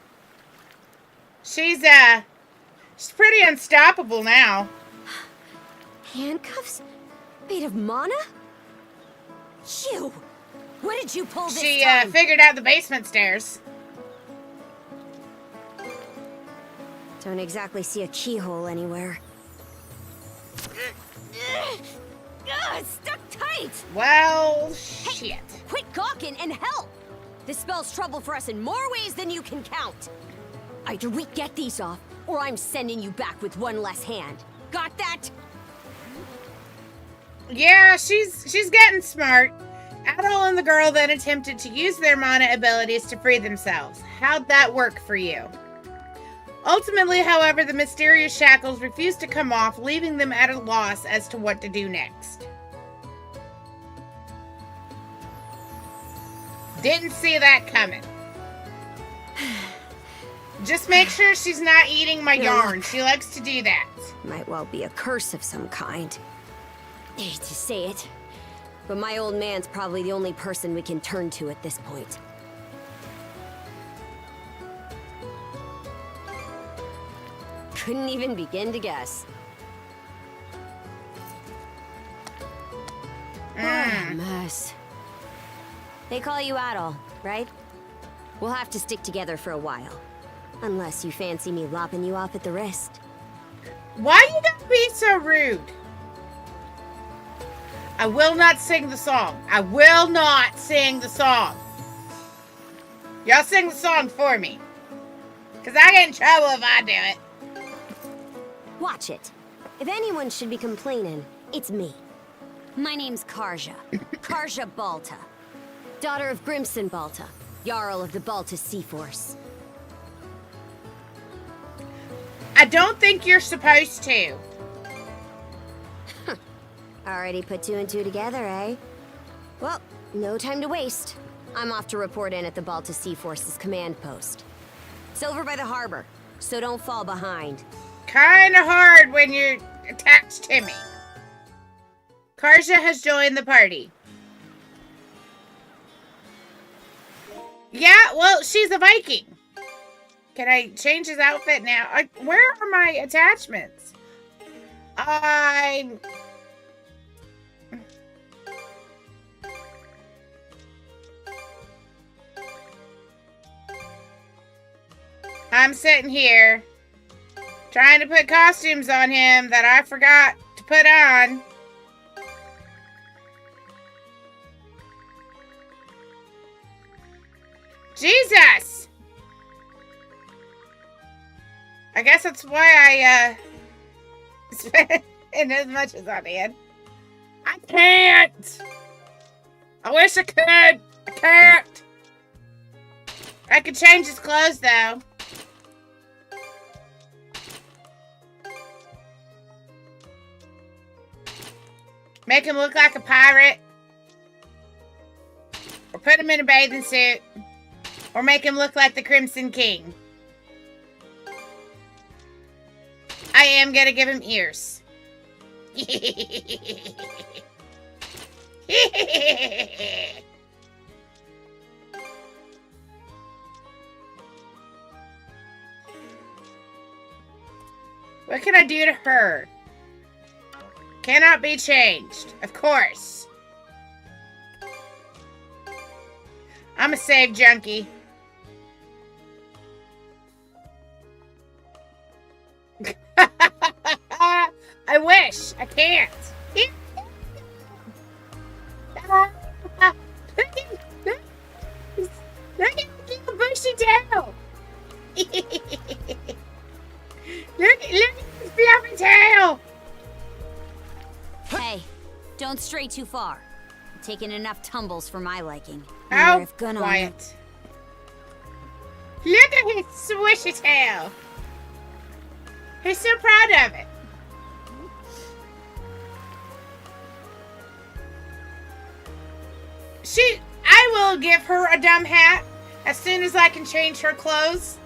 She's pretty unstoppable now. Handcuffs? Made of mana? You! What did you pull this She time? figured out the basement stairs. Don't exactly see a keyhole anywhere. It's stuck tight! Well, hey, shit. Quit gawking and help! This spells trouble for us in more ways than you can count. Either we get these off, or I'm sending you back with one less hand. Got that? Yeah, she's getting smart. Adol and the girl then attempted to use their mana abilities to free themselves. How'd that work for you? Ultimately, however, the mysterious shackles refused to come off, leaving them at a loss as to what to do next. Didn't see that coming. Just make sure she's not eating my yarn. She likes to do that. Might well be a curse of some kind. Hate to say it, but my old man's probably the only person we can turn to at this point. Couldn't even begin to guess. What a mess. They call you Adol, right? We'll have to stick together for a while. Unless you fancy me lopping you off at the wrist. Why you gotta be so rude? I will not sing the song. I will not sing the song. Y'all sing the song for me. Because I get in trouble if I do it. Watch it. If anyone should be complaining, it's me. My name's Karja. Karja Balta. Daughter of Grimson Balta, Jarl of the Balta Sea Force. I don't think you're supposed to. Already put two and two together, eh? Well, no time to waste. I'm off to report in at the Balta Sea Force's command post. It's over by the harbor, so don't fall behind. Kinda hard when you're attached to me. Karja has joined the party. Yeah, well, she's a Viking. Can I change his outfit now? Where are my attachments? I'm sitting here trying to put costumes on him that I forgot to put on. Jesus! I guess that's why I spent as much as I did. I can't! I wish I could! I can't! I could change his clothes though. Make him look like a pirate. Or put him in a bathing suit. Or make him look like the Crimson King. I am gonna give him ears. What can I do to her? Cannot be changed, of course. I'm a save junkie. I wish. I can't. Look at the bushy tail. Look at his fluffy tail. Hey, don't stray too far. I'm taking enough tumbles for my liking. Oh, quiet. Look at his swishy tail. He's so proud of it. I will give her a dumb hat as soon as I can change her clothes.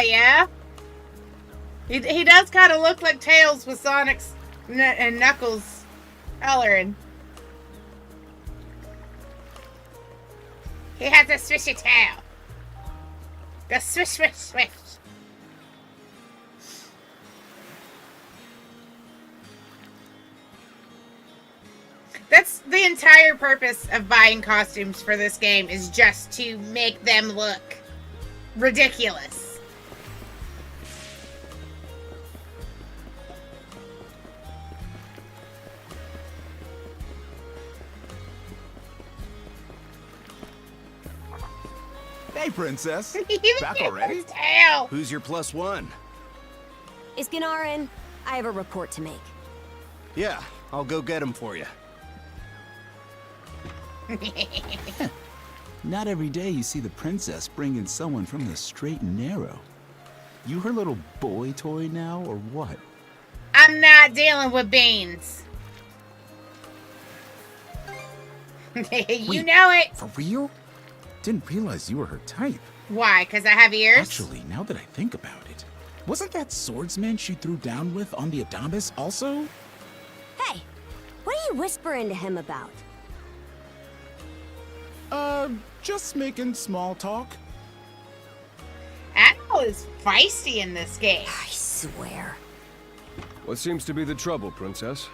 Yeah? He does kind of look like Tails with Sonic's and Knuckles coloring. He has a swishy tail. Go swish, swish, swish. That's the entire purpose of buying costumes for this game, is just to make them look ridiculous. Hey, Princess. Back already? Who's your plus one? Is Gunnar in? I have a report to make. Yeah, I'll go get him for you. Not every day you see the princess bringing someone from the straight and narrow. You her little boy toy now, or what? I'm not dealing with beans. You Wait, know it. For real? Didn't realize you were her type. Why? Because I have ears? Actually, now that I think about it, wasn't that swordsman she threw down with on the Adamas also? Hey, what are you whispering to him about? Just making small talk. Admiral is feisty in this game. I swear. What seems to be the trouble, Princess?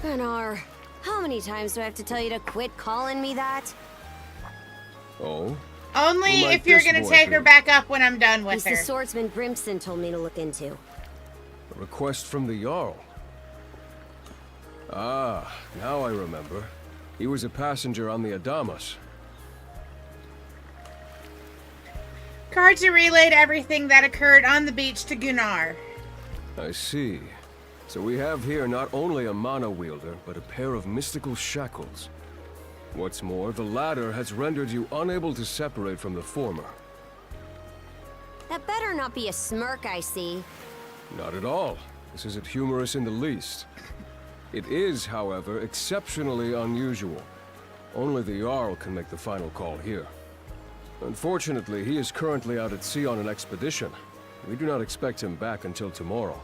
Gunnar, how many times do I have to tell you to quit calling me that? Oh? Only Who might if you're this gonna boy take be? her back up when I'm done with He's her. the swordsman Grimson told me to look into. A request from the Jarl. Ah, now I remember. He was a passenger on the Adamas. Karja relayed everything that occurred on the beach to Gunnar. I see. So we have here not only a mana wielder, but a pair of mystical shackles. What's more, the latter has rendered you unable to separate from the former. That better not be a smirk I see. Not at all. This isn't humorous in the least. It is, however, exceptionally unusual. Only the Jarl can make the final call here. Unfortunately, he is currently out at sea on an expedition. We do not expect him back until tomorrow.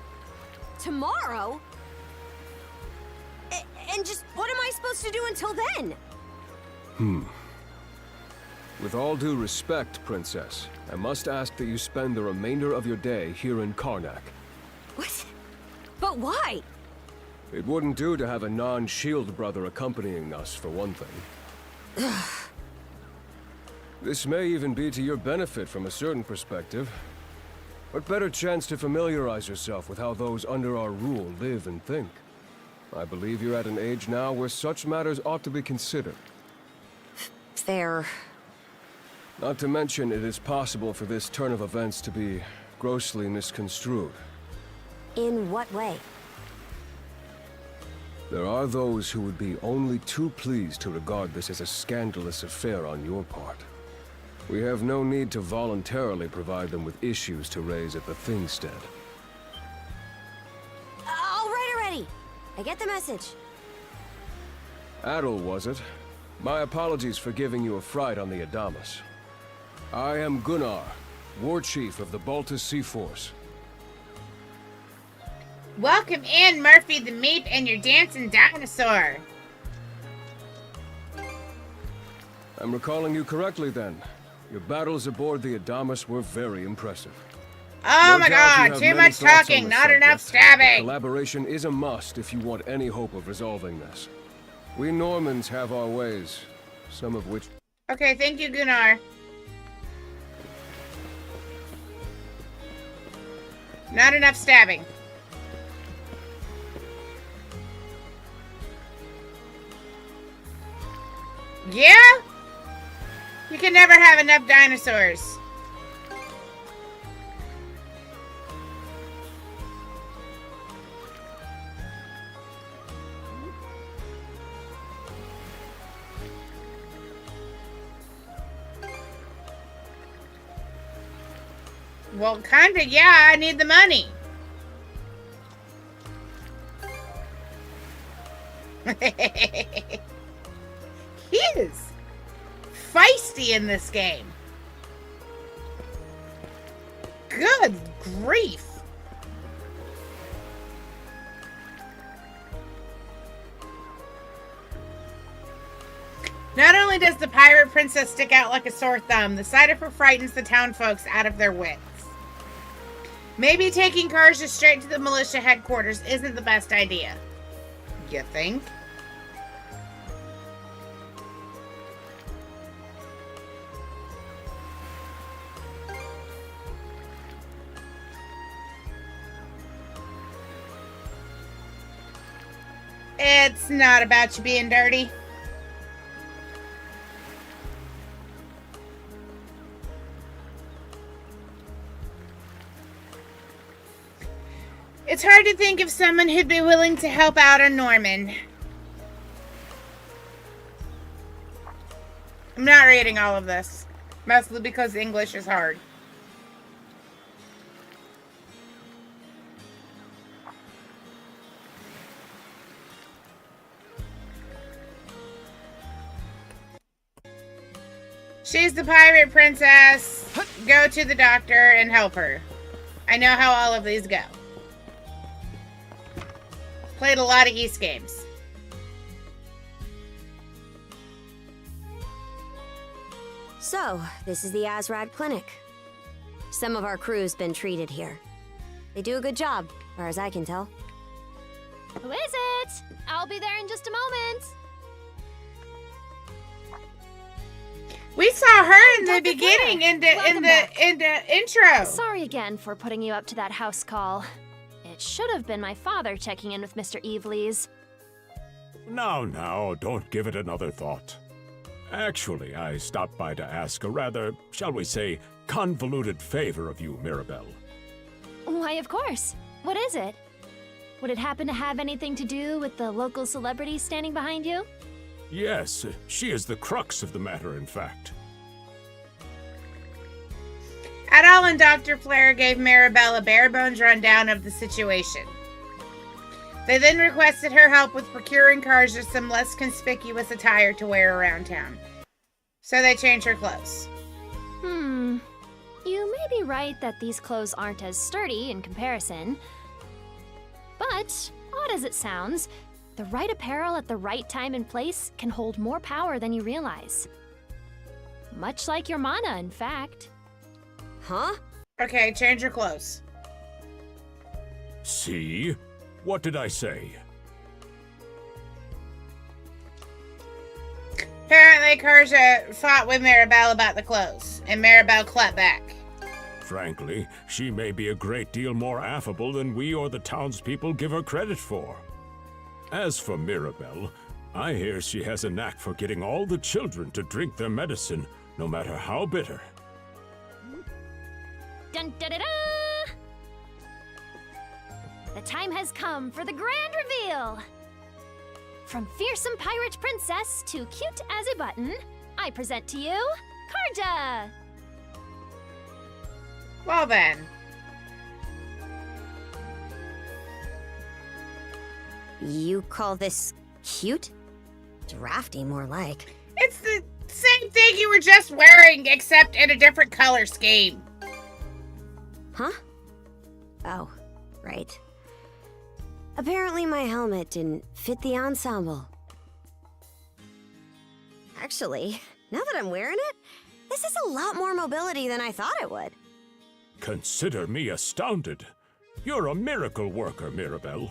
Tomorrow? And just what am I supposed to do until then? With all due respect, Princess, I must ask that you spend the remainder of your day here in Karnak. What? But why? It wouldn't do to have a non-shield brother accompanying us, for one thing. This may even be to your benefit from a certain perspective. What better chance to familiarize yourself with how those under our rule live and think? I believe you're at an age now where such matters ought to be considered. Fair. Not to mention, it is possible for this turn of events to be grossly misconstrued. In what way? There are those who would be only too pleased to regard this as a scandalous affair on your part. We have no need to voluntarily provide them with issues to raise at the Thingstead. All right already. I get the message. Adel, was it? My apologies for giving you a fright on the Adamas. I am Gunnar, War Chief of the Baltus Sea Force. Welcome in, Murphy the Meep and your dancing dinosaur. I'm recalling you correctly then. Your battles aboard the Adamas were very impressive. Oh No my doubt you god, have too many much thoughts on talking, the not enough subject. stabbing. Collaboration is a must if you want any hope of resolving this. We Normans have our ways, some of which... Okay, thank you, Gunnar. Not enough stabbing. Yeah? You can never have enough dinosaurs. Well, kinda, yeah, I need the money. He is feisty in this game. Good grief. Not only does the pirate princess stick out like a sore thumb, the sight of her frightens the town folks out of their wits. Maybe taking Karja straight to the militia headquarters isn't the best idea. You think? It's not about you being dirty. It's hard to think of someone who'd be willing to help out a Norman. I'm not reading all of this, mostly because English is hard. She's the pirate princess. Go to the doctor and help her. I know how all of these go. Played a lot of East games. So, this is the Azrad Clinic. Some of our crew's been treated here. They do a good job, as far as I can tell. Who is it? I'll be there in just a moment. We saw her in the beginning, in the intro. Sorry again for putting you up to that house call. It should have been my father checking in with Mr. Evelees. Now, don't give it another thought. Actually, I stopped by to ask a rather, shall we say, convoluted favor of you, Mirabelle. Why, of course. What is it? Would it happen to have anything to do with the local celebrity standing behind you? Yes, she is the crux of the matter, in fact. Adol and Dr. Flair gave Mirabelle a bare-bones rundown of the situation. They then requested her help with procuring Karja some less conspicuous attire to wear around town. So they changed her clothes. You may be right that these clothes aren't as sturdy in comparison. But, odd as it sounds, the right apparel at the right time and place can hold more power than you realize. Much like your mana, in fact. Huh? Okay, change your clothes. See? What did I say? Apparently, Karja fought with Mirabelle about the clothes, and Mirabelle clapped back. Frankly, she may be a great deal more affable than we or the townspeople give her credit for. As for Mirabelle, I hear she has a knack for getting all the children to drink their medicine, no matter how bitter. Dun da da da! The time has come for the grand reveal! From fearsome pirate princess to cute as a button, I present to you, Karja! Well then. You call this cute? Drafty, more like. It's the same thing you were just wearing, except in a different color scheme. Huh? Oh, right. Apparently my helmet didn't fit the ensemble. Actually, now that I'm wearing it, this is a lot more mobility than I thought it would. Consider me astounded. You're a miracle worker, Mirabelle.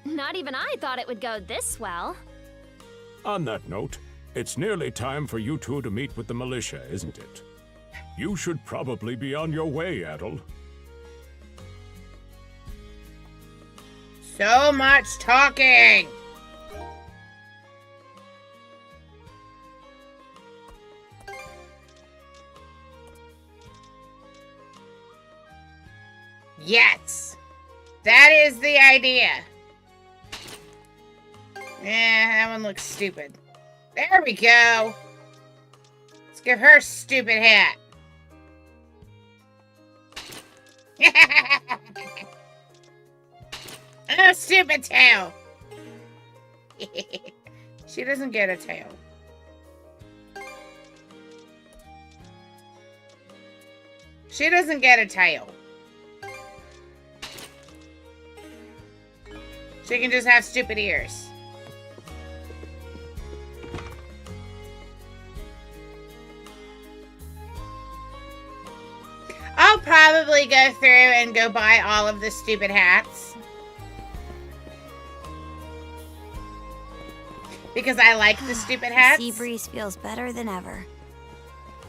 Not even I thought it would go this well. On that note, it's nearly time for you two to meet with the militia, isn't it? You should probably be on your way, Adol. So much talking! Yes! That is the idea. That one looks stupid. There we go. Let's give her a stupid hat. Oh, stupid tail. She doesn't get a tail. She doesn't get a tail. She can just have stupid ears. I'll probably go through and go buy all of the stupid hats. Because I like the stupid hats. Sea breeze feels better than ever.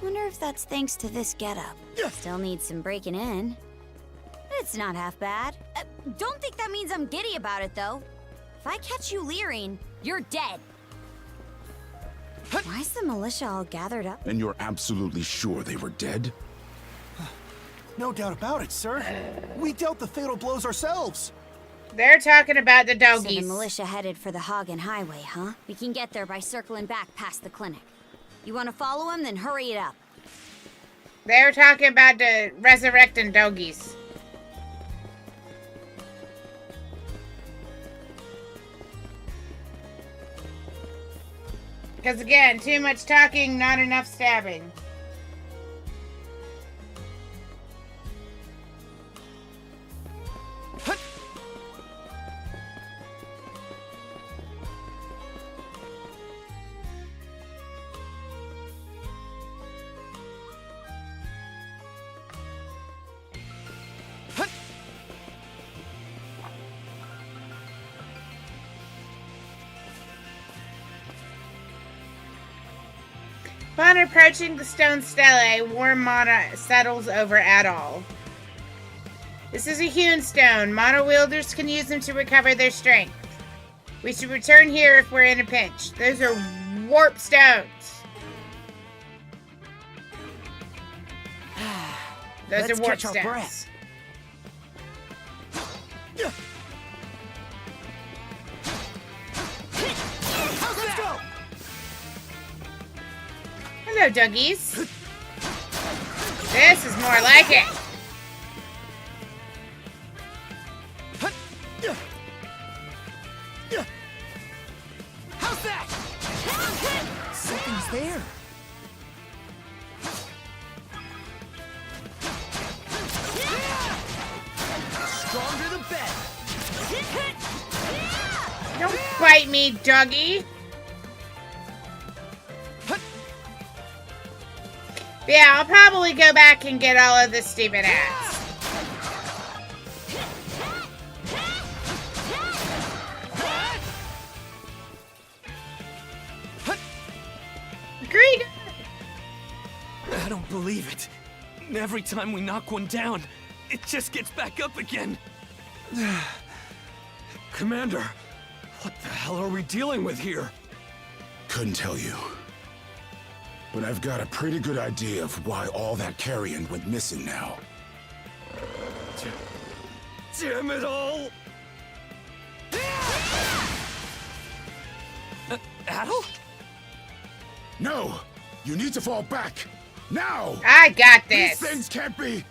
Wonder if that's thanks to this getup. Still needs some breaking in. It's not half bad. Don't think that means I'm giddy about it, though. If I catch you leering, you're dead. Why's the militia all gathered up? And you're absolutely sure they were dead? No doubt about it, sir. We dealt the fatal blows ourselves. They're talking about the So doggies. the militia headed for the Hagen Highway, huh? We can get there by circling back past the clinic. You want to follow him? Then hurry it up. They're talking about the resurrecting doggies. Because again, too much talking, not enough stabbing. Upon approaching the stone stele, warm mana settles over Adol. This is a hewn stone. Mana wielders can use them to recover their strength. We should return here if we're in a pinch. Those are warp stones. Those are warp stones. Let's go! Hello, doggies. This is more like it. How's that? Something's there. Stronger the better. Don't bite me, doggy. Yeah, I'll probably go back and get all of this stupid ass. Agreed. I don't believe it. Every time we knock one down, it just gets back up again. Commander, what the hell are we dealing with here? Couldn't tell you. But I've got a pretty good idea of why all that carrion went missing now. Damn it all! Adol? No! You need to fall back! Now! I got this! These things can't be...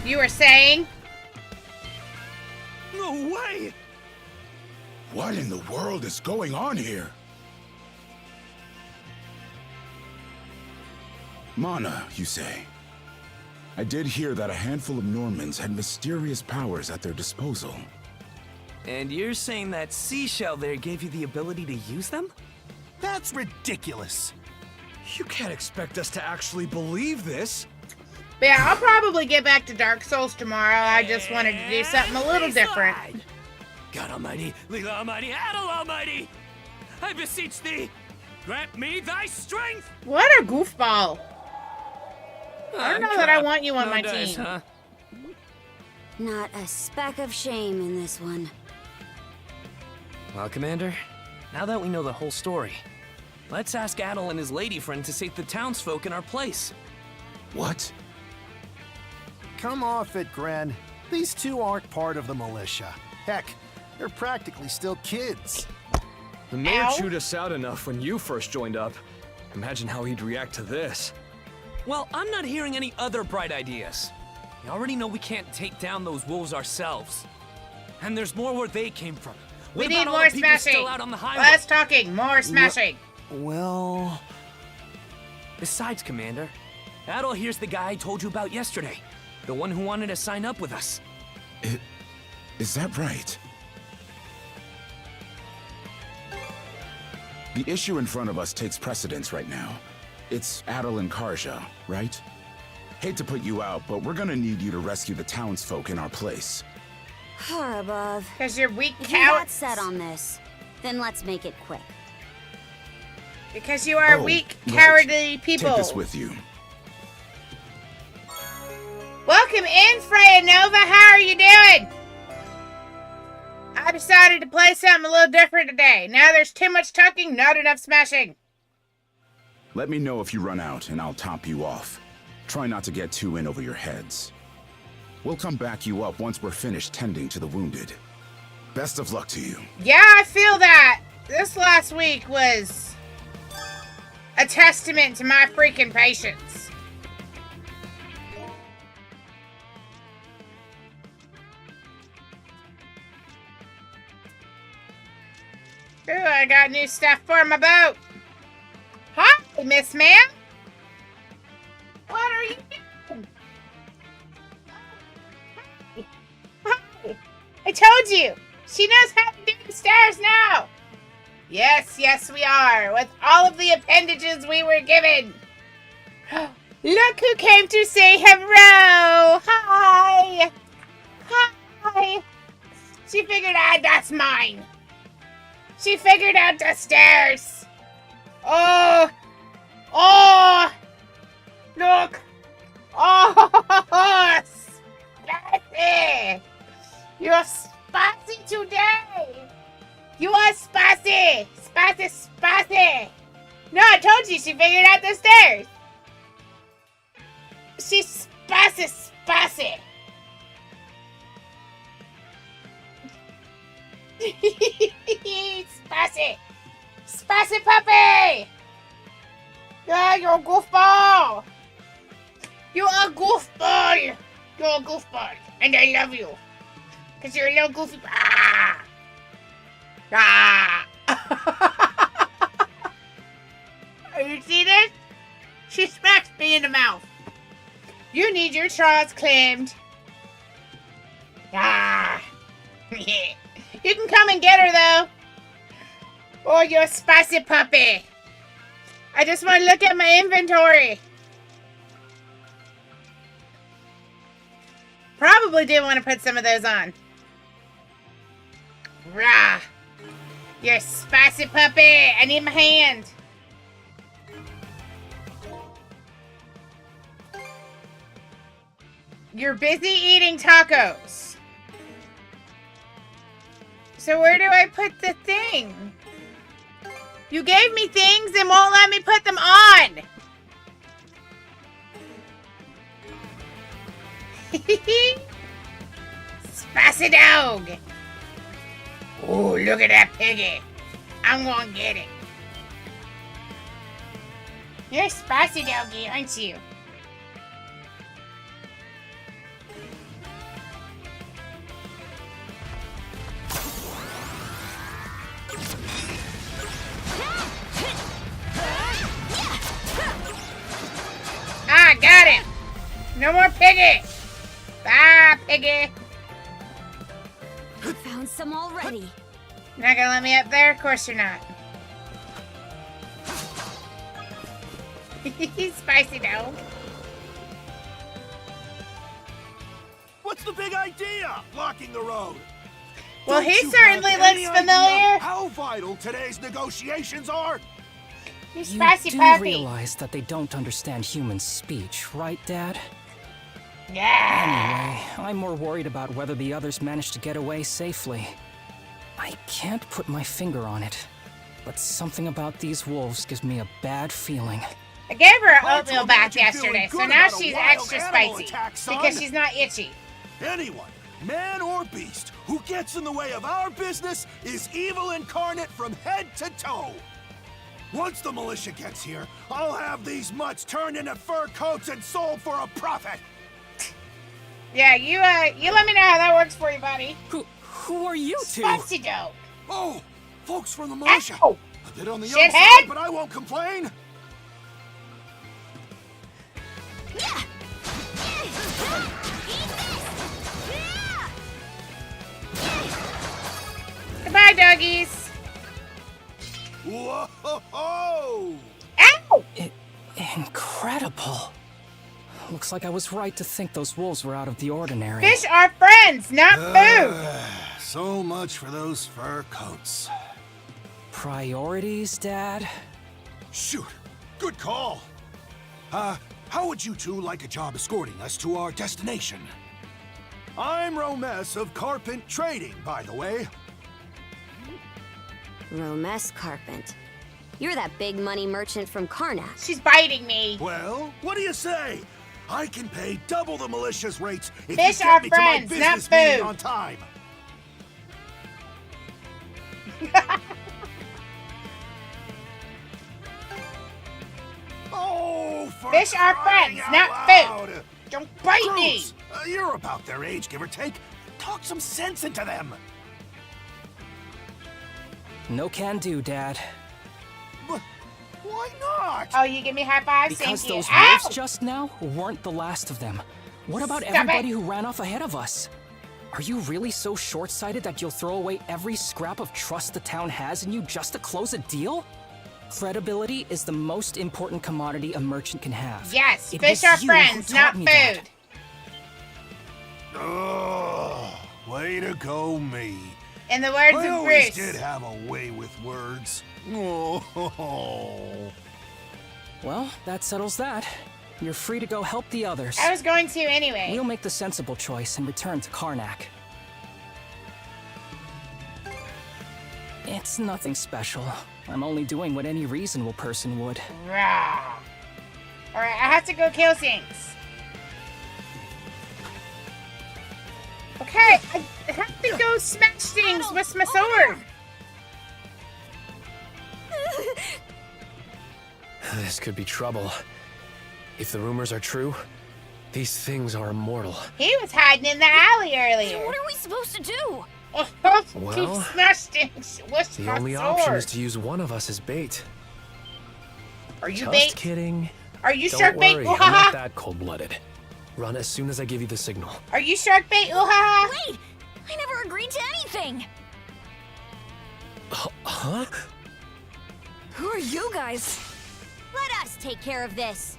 You were saying? No way! What in the world is going on here? Mana, you say? I did hear that a handful of Normans had mysterious powers at their disposal. And you're saying that seashell there gave you the ability to use them? That's ridiculous. You can't expect us to actually believe this. But yeah, I'll probably get back to Dark Souls tomorrow. I just wanted to do something a little different. God Almighty, Leela Almighty, Adol Almighty! I beseech thee, grant me thy strength! What a goofball. I don't know that I want you on my team. Huh? Not a speck of shame in this one. Well, Commander, now that we know the whole story, let's ask Adol and his lady friend to save the townsfolk in our place. What? Come off it, Gren. These two aren't part of the militia. Heck, they're practically still kids. The mayor chewed us out enough when you first joined up. Imagine how he'd react to this. Well, I'm not hearing any other bright ideas. You already know we can't take down those wolves ourselves. And there's more where they came from. We What need about all more the people smashing. still out on the highway? Less talking, more smashing. Well... Besides, Commander, Adol here's the guy I told you about yesterday. The one who wanted to sign up with us. Is that right? The issue in front of us takes precedence right now. It's Adol and Karja, right? Hate to put you out, but we're gonna need you to rescue the townsfolk in our place. Far above. Because you're weak If you're that cowards. set on this, then let's make it quick. Because you are Oh, weak, right. cowardly people. Take this with you. Welcome in, Freya Nova. How are you doing? I decided to play something a little different today. Now there's too much talking, not enough smashing. Let me know if you run out, and I'll top you off. Try not to get too in over your heads. We'll come back you up once we're finished tending to the wounded. Best of luck to you. Yeah, I feel that. This last week was a testament to my freaking patience. Ooh, I got new stuff for my boat. Hi, Miss Ma'am. What are you doing? Hi. I told you. She knows how to do the stairs now. Yes, yes, we are. With all of the appendages we were given. Look who came to say hello. Hi. Hi. She figured out that's mine. She figured out the stairs. Oh. Oh, spicy! You're spicy today! You are spicy! Spicy, spicy! No, I told you she figured out the stairs! She's spicy, spicy! Spicy! Spicy puppy! Yeah, you're a goofball! You're a goofball! You're a goofball, and I love you. Because you're a little goofy. Ah! Ah! You see this? She smacks me in the mouth. You need your claws claimed. Ah! You can come and get her, though. Oh, you're a spicy puppy. I just want to look at my inventory. Probably did want to put some of those on. Rah! You're a spicy puppy. I need my hand. You're busy eating tacos. So where do I put the thing? You gave me things and won't let me put them on. Spicy dog. Oh, look at that piggy. I'm gonna get it. You're a spicy doggy, aren't you? Ah, got him. No more piggy. Bye, piggy. Found some already. Not gonna let me up there? Of course you're not. Spicy dog. What's the big idea? Blocking the road. Well, Don't he you certainly have looks any familiar. idea how vital today's negotiations are? You You spicy do puppy. realize that they don't understand human speech, right, Dad? Yeah. Anyway, I'm more worried about whether the others managed to get away safely. I can't put my finger on it, but something about these wolves gives me a bad feeling. I gave her an I oatmeal told bath you you're feeling yesterday, so good now about a she's wild extra animal spicy attack, son. because she's not itchy. Anyone, man or beast, who gets in the way of our business is evil incarnate from head to toe. Once the militia gets here, I'll have these mutts turned into fur coats and sold for a profit. Yeah, you let me know how that works for you, buddy. Who are you two? Spicy dog. Oh, folks from the militia. Ow. A bit on the young Shithead. side, but I won't complain. Goodbye, doggies. Whoa! Ow! Incredible. Looks like I was right to think those wolves were out of the ordinary. Fish are friends, not food. So much for those fur coats. Priorities, Dad? Shoot, good call. How would you two like a job escorting us to our destination? I'm Romes of Carpent Trading, by the way. Romes Carpent. You're that big money merchant from Karnak. She's biting me. Well, what do you say? I can pay double the militia's rates if Fish you are get me to my friends, not business meeting food. on time. Oh, for Fish are crying friends, out not loud. food. Don't bite me. Cruz, you're about their age, give or take. Talk some sense into them. No can do, Dad. Why not? Oh, you give me high fives? Because Thank you. those Ow! wolves just now weren't the last of them. What about Stop everybody it. who ran off ahead of us? Are you really so short-sighted that you'll throw away every scrap of trust the town has in you just to close a deal? Credibility is the most important commodity a merchant can have. Yes, It fish was are you friends, who taught not me that. food. Oh, way to go, me. In the words I of always Bruce. did have a way with words. Oh. Well, that settles that. You're free to go help the others. I was going to anyway. We'll make the sensible choice and return to Karnak. It's nothing special. I'm only doing what any reasonable person would. Rah. Alright, I have to go kill things. Okay, I have to go smash things with my sword. This could be trouble. If the rumors are true, these things are immortal. He was hiding in the alley earlier. What are we supposed to do? Well, smash things with the my only sword. option is to use one of us as bait. Are you Just bait? kidding. Are you Don't shark bait? worry, I'm not that cold-blooded. Run as soon as I give you the signal. Are you shark bait? Wait! I never agreed to anything! Huh? Who are you guys? Let us take care of this.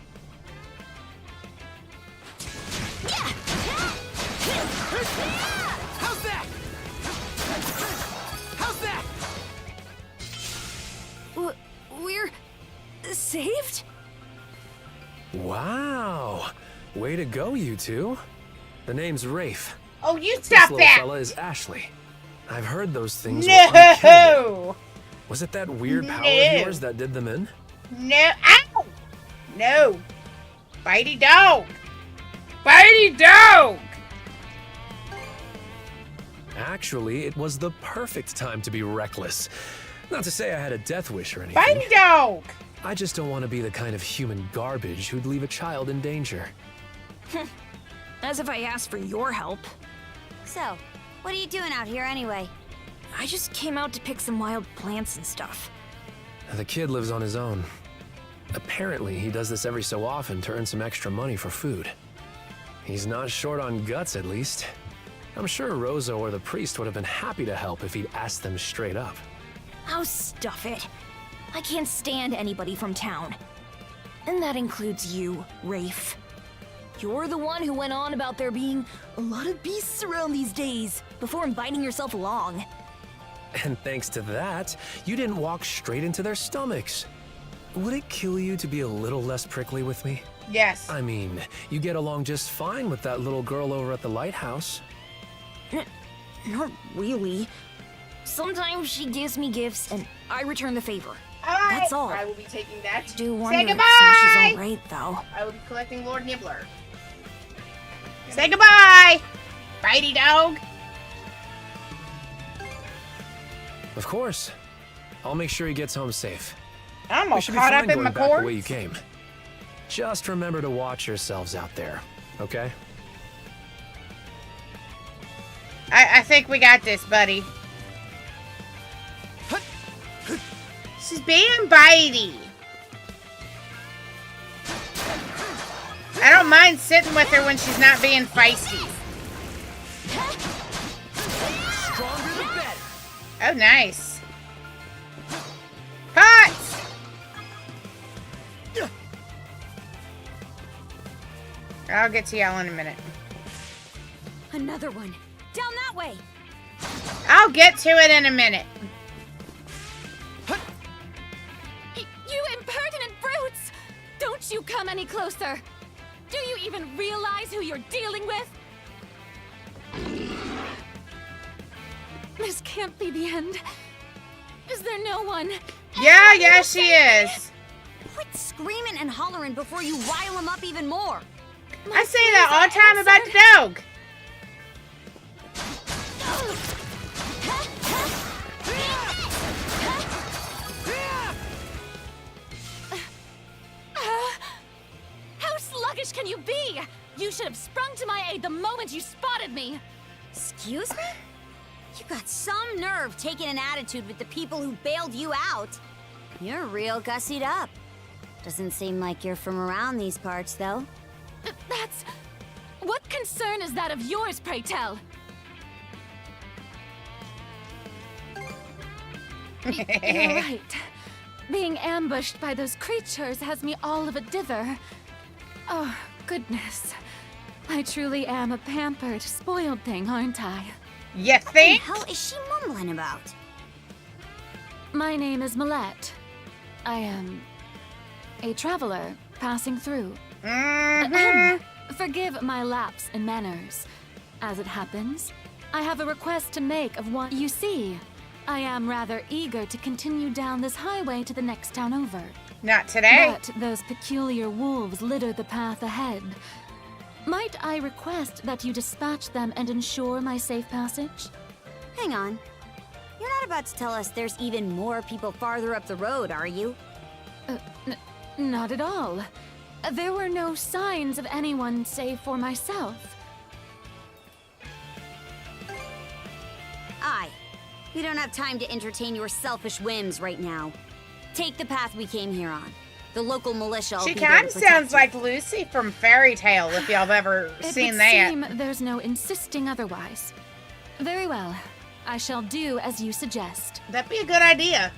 How's that? How's that? We're saved? Wow. Way to go, you two. The name's Rafe. Oh, you This stop little that! fella is Ashley. I've heard those things were No! unkillable. Was it that weird power of yours that did them in? No! Ow! No! Bitey dog! Bitey dog! Actually, it was the perfect time to be reckless. Not to say I had a death wish or anything. Bitey dog! I just don't want to be the kind of human garbage who'd leave a child in danger. As if I asked for your help. So, what are you doing out here anyway? I just came out to pick some wild plants and stuff. The kid lives on his own. Apparently, he does this every so often to earn some extra money for food. He's not short on guts, at least. I'm sure Rosa or the priest would have been happy to help if he'd asked them straight up. Oh, stuff it. I can't stand anybody from town. And that includes you, Rafe. You're the one who went on about there being a lot of beasts around these days, before inviting yourself along. And thanks to that, you didn't walk straight into their stomachs. Would it kill you to be a little less prickly with me? Yes. I mean, you get along just fine with that little girl over at the lighthouse. Not really. Sometimes she gives me gifts, and I return the favor. Alright, That's all. I will be taking that. Do Say wonder if goodbye! Sasha's alright, though. I will be collecting Lord Nibbler. Say goodbye! Bitey dog! Of course. I'll make sure he gets home safe. I'm We all should be caught fine up in going my back the way you cords. came. Just remember to watch yourselves out there, okay? I think we got this, buddy. She's being bitey. I don't mind sitting with her when she's not being feisty. Stronger the better. Oh, nice. Pots! I'll get to y'all in a minute. Another one. Down that way. I'll get to it in a minute. You impertinent brutes! Don't you come any closer! Do you even realize who you're dealing with? This can't be the end. Is there no one? Yeah, she is. Quit screaming and hollering before you rile them up even more. I say that all the time about the dog. How sluggish can you be? You should have sprung to my aid the moment you spotted me. Excuse me? You got some nerve taking an attitude with the people who bailed you out. You're real gussied up. Doesn't seem like you're from around these parts, though. That's... What concern is that of yours, pray tell? You're right. Being ambushed by those creatures has me all of a dither. Oh, goodness. I truly am a pampered, spoiled thing, aren't I? Yes, What the hell is she mumbling about? My name is Millette. I am a traveler passing through. Forgive my lapse in manners. As it happens, I have a request to make of one. You see, I am rather eager to continue down this highway to the next town over. Not today. But those peculiar wolves litter the path ahead. Might I request that you dispatch them and ensure my safe passage? Hang on. You're not about to tell us there's even more people farther up the road, are you? Not at all. There were no signs of anyone save for myself. Aye. We don't have time to entertain your selfish whims right now. Take the path we came here on. The local militia. She kind of sounds like Lucy from Fairy Tale, if y'all have ever seen that. It would seem there's no insisting otherwise. Very well. I shall do as you suggest. That'd be a good idea.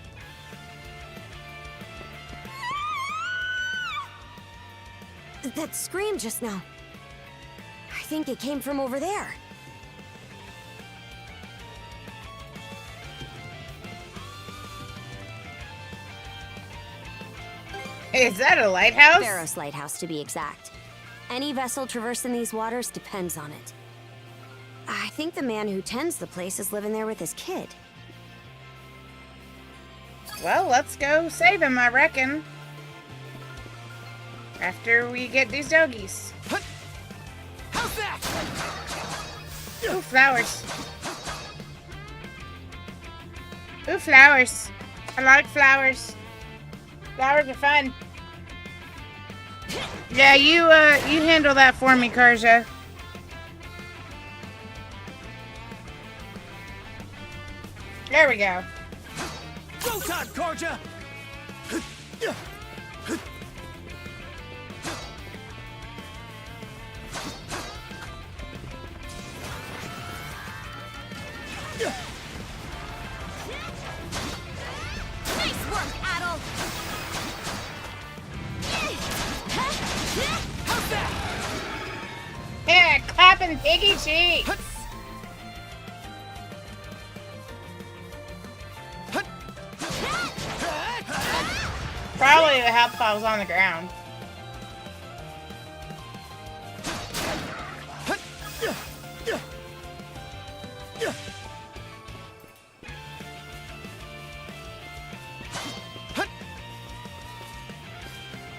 That scream just now. I think it came from over there. Is that a lighthouse? Barros Lighthouse, to be exact. Any vessel traversing these waters depends on it. I think the man who tends the place is living there with his kid. Well, let's go save him, I reckon. After we get these doggies. How's that? Ooh, flowers. Ooh, flowers. I like flowers. Flowers are fun. Yeah, you handle that for me, Karja. There we go. Go time, Karja! Nice work, Adol! How's that? Yeah, clapping piggy cheeks. Probably the help if I was on the ground.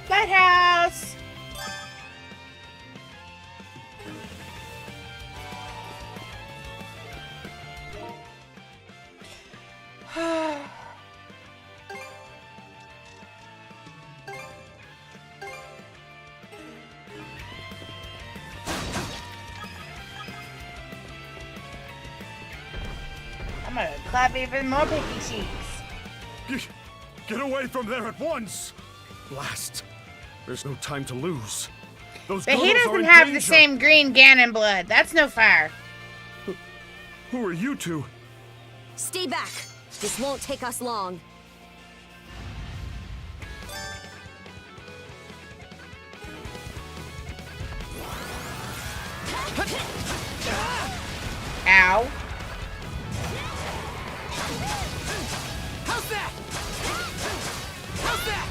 Lighthouse! I'm gonna clap even more piggy cheeks. Get away from there at once! Blast. There's no time to lose. Those But he girls are doesn't in have the danger. same green Ganon blood. That's no fire. Who are you two? Stay back. This won't take us long. Ow. How's that? How's that?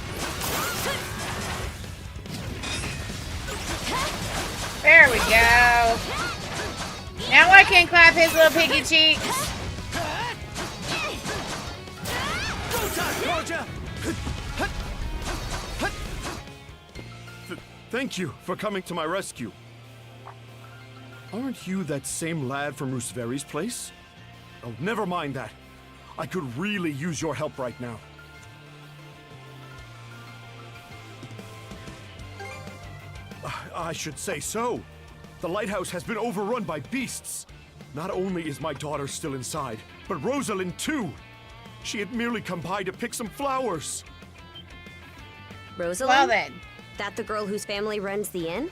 There we go. Now I can clap his little piggy cheeks. Go time, Karja! Thank you for coming to my rescue. Aren't you that same lad from Rooseveri's place? Oh, never mind that. I could really use your help right now. I should say so. The lighthouse has been overrun by beasts. Not only is my daughter still inside, but Rosalind too. She had merely come by to pick some flowers. Rosalind? Well then. That the girl whose family runs the inn?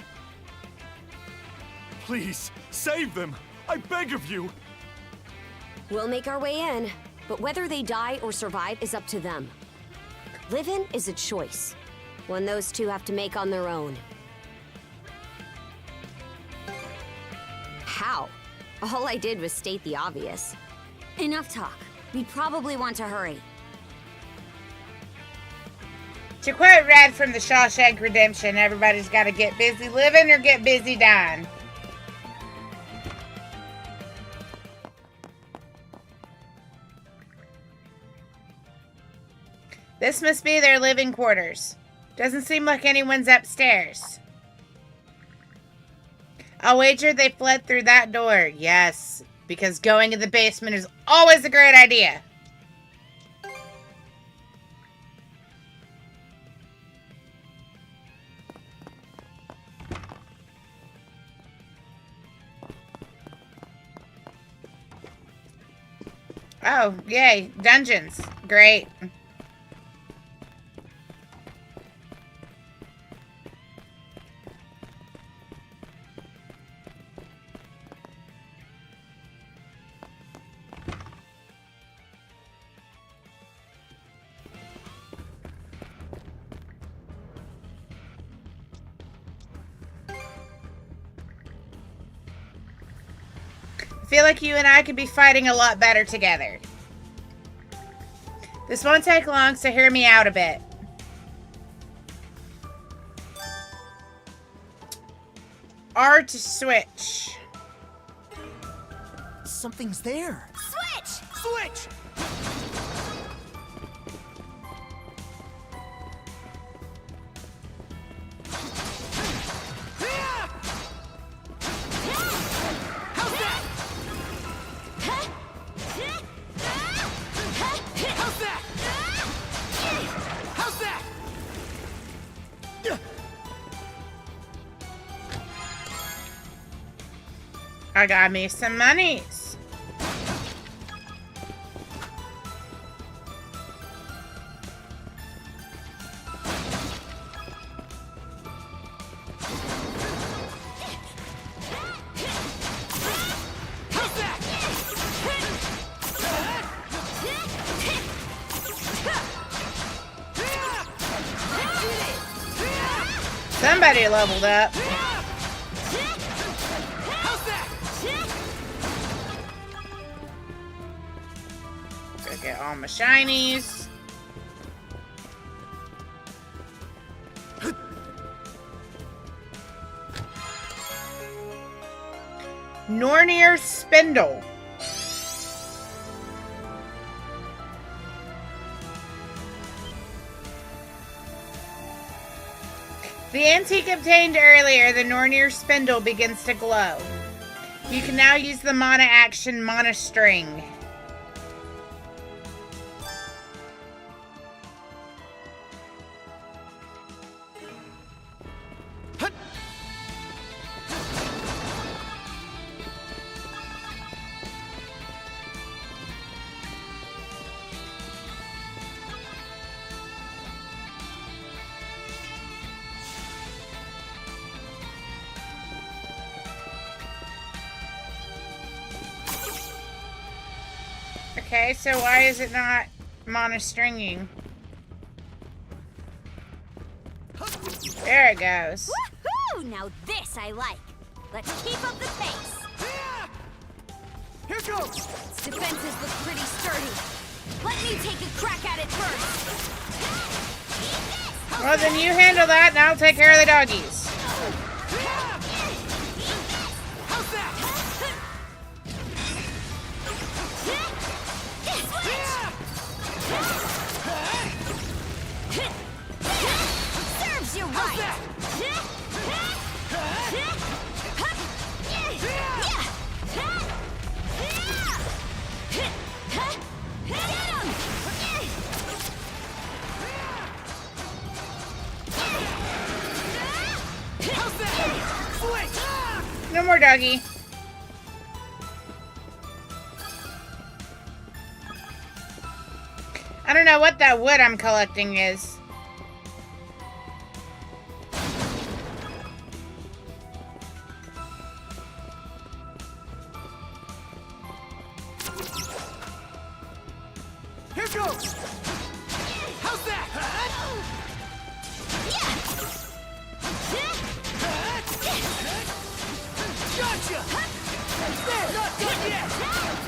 Please, save them! I beg of you! We'll make our way in, but whether they die or survive is up to them. Living is a choice, one those two have to make on their own. How? All I did was state the obvious. Enough talk. We probably want to hurry. To quote Red from the Shawshank Redemption, everybody's got to get busy living or get busy dying. This must be their living quarters. Doesn't seem like anyone's upstairs. I'll wager they fled through that door. Yes, because going in the basement is always a great idea. Oh, yay. Dungeons. Great. I feel like you and I could be fighting a lot better together. This won't take long, so hear me out a bit. R to switch. Something's there. Switch! Switch! I got me some monies. Somebody leveled up. Go get all my shinies. Nornir Spindle. The antique obtained earlier, the Nornir Spindle begins to glow. You can now use the mana action Mana String. Okay, so why is it not mana stringing? There it goes. Woohoo! Now this I like. Let's keep up the pace. Here goes! Its defenses look pretty sturdy. Let me take a crack at it first. Well, then you handle that and I'll take care of the doggies. Serves you right. No more doggy. I don't know what that wood I'm collecting is. Here goes! How's that? Gotcha! There! Not done yet!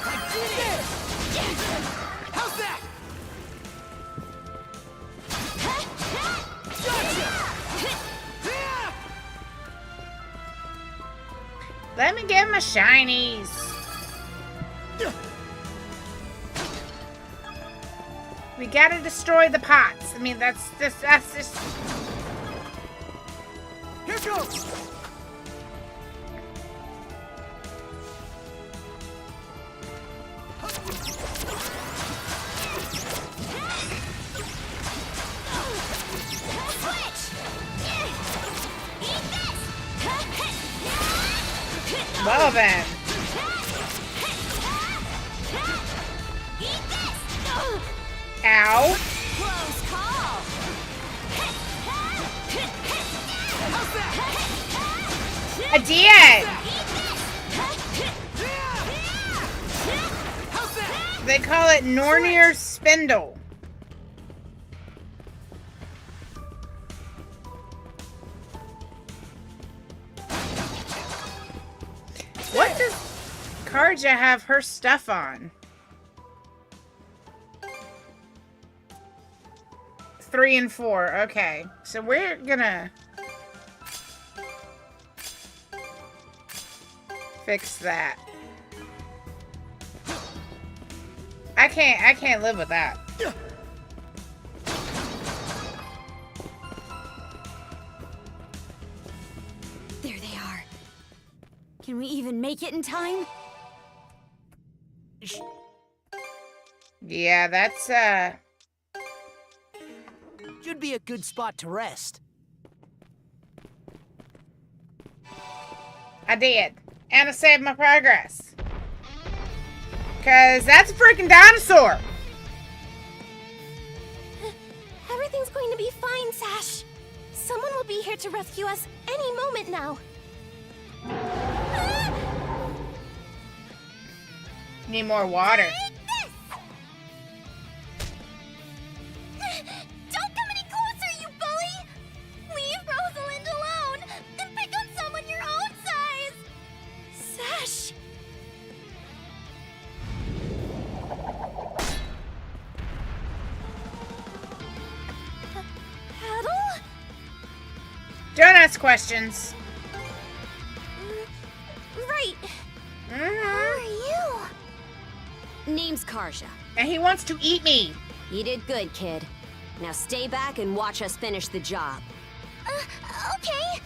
I did it! How's that? Let me get my shinies. We gotta destroy the pots. I mean, that's just... Here goes! Well then. Ow. Close call. I did. They call it Nornir's Spindle. What does Karja have her stuff on? 3 and 4. Okay. So we're gonna fix that. I can't live with that. There they are. Can we even make it in time? Yeah, that's Should be a good spot to rest. I did. And I saved my progress. Cause that's a freaking dinosaur. Everything's going to be fine, Sash. Someone will be here to rescue us any moment now. Need more water. Don't come any closer, you bully! Leave Rosalind alone and pick on someone your own size! Sash! Paddle? Don't ask questions. Right. Who are you? Name's Karja. And he wants to eat me. You did good, kid. Now stay back and watch us finish the job. Okay.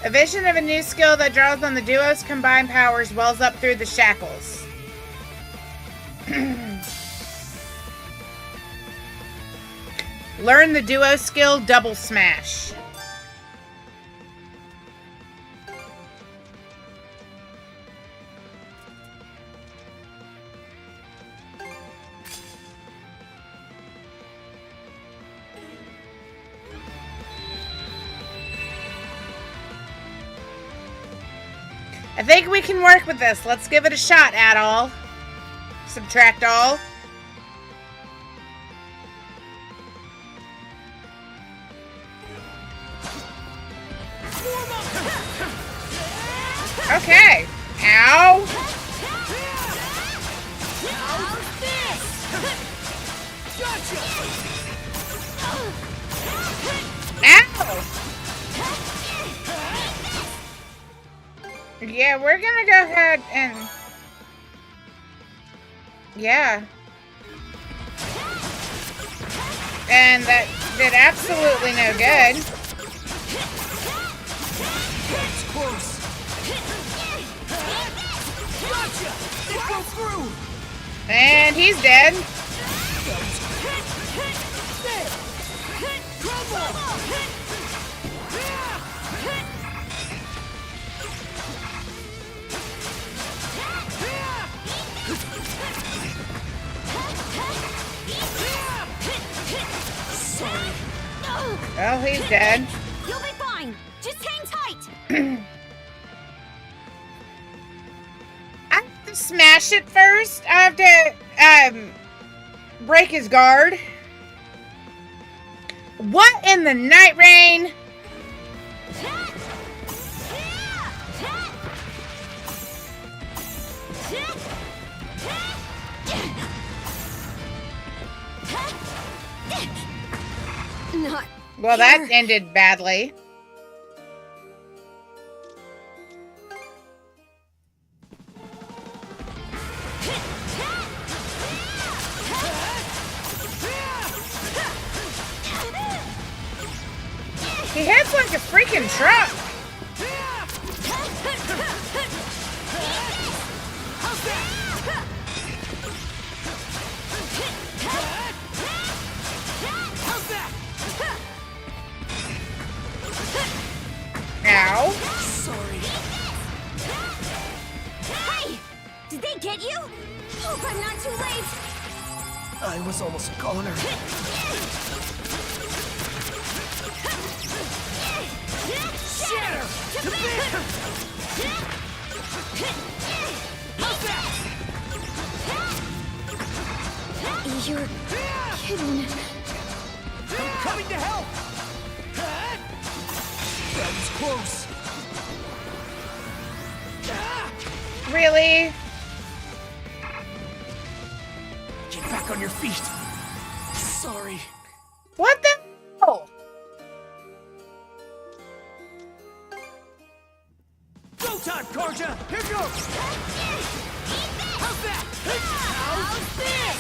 A vision of a new skill that draws on the duo's combined powers wells up through the shackles. Learn the duo skill Double Smash. I think we can work with this. Let's give it a shot, add all. Subtract all. Okay. Ow. Ow. Yeah, we're gonna go ahead and... Yeah. And that did absolutely no good. That's close. Gotcha! It goes through! And he's dead. Well, he's dead. You'll be fine. Just hang tight. I have to smash it first. I have to break his guard. What in the night rain? Well, that ended badly. He hits like a freaking truck. Ow. Sorry. Hey! Did they get you? Hope I'm not too late. I was almost a goner. Shatter! To You're kidding. I'm coming to help! That was close. Really? Get back on your feet. Sorry. What the hell? Go time, Karja! Here goes! How's that? How's this?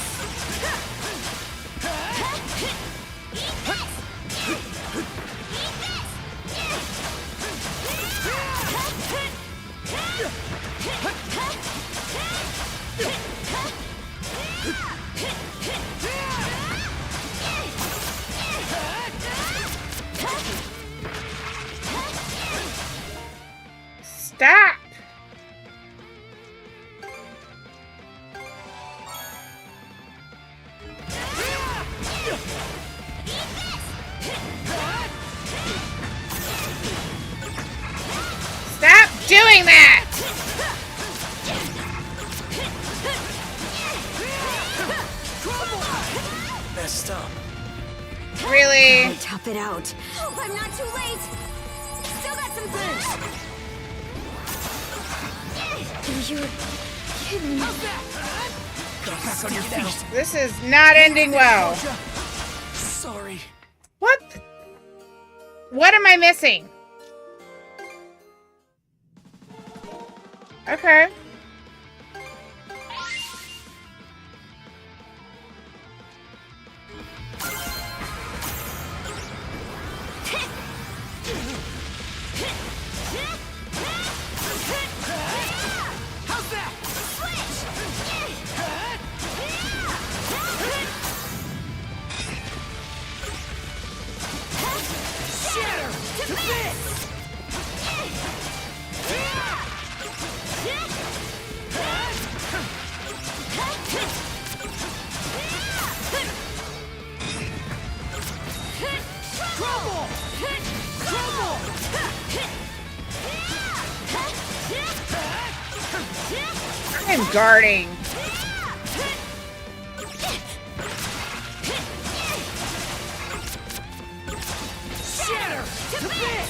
Stop. Stop doing that! Messed up. Really? Tough it out. Hope I'm not too late. Still got some things. You're kidding me. Get back on your feet. This is not ending well. Sorry. What? What am I missing? Okay. How's that? Shatter! To this! Trouble! Trouble! I'm guarding. Shatter! To this!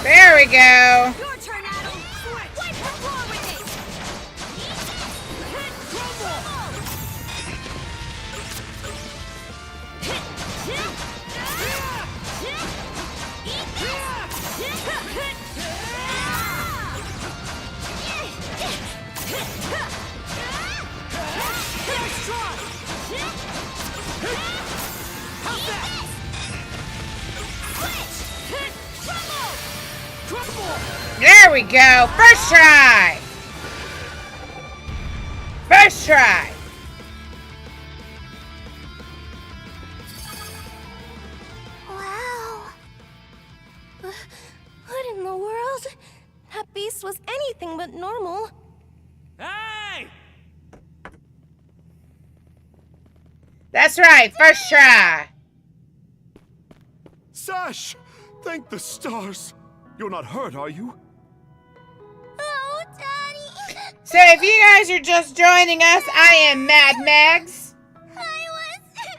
There we go. Your turn, Adam. Wipe the floor with it. There we go. First try. First try. Wow. What in the world? That beast was anything but normal. Hey! That's right. First try. Sash! Thank the stars. You're not hurt, are you? Oh, Daddy. So if you guys are just joining us, I am Mad Mags.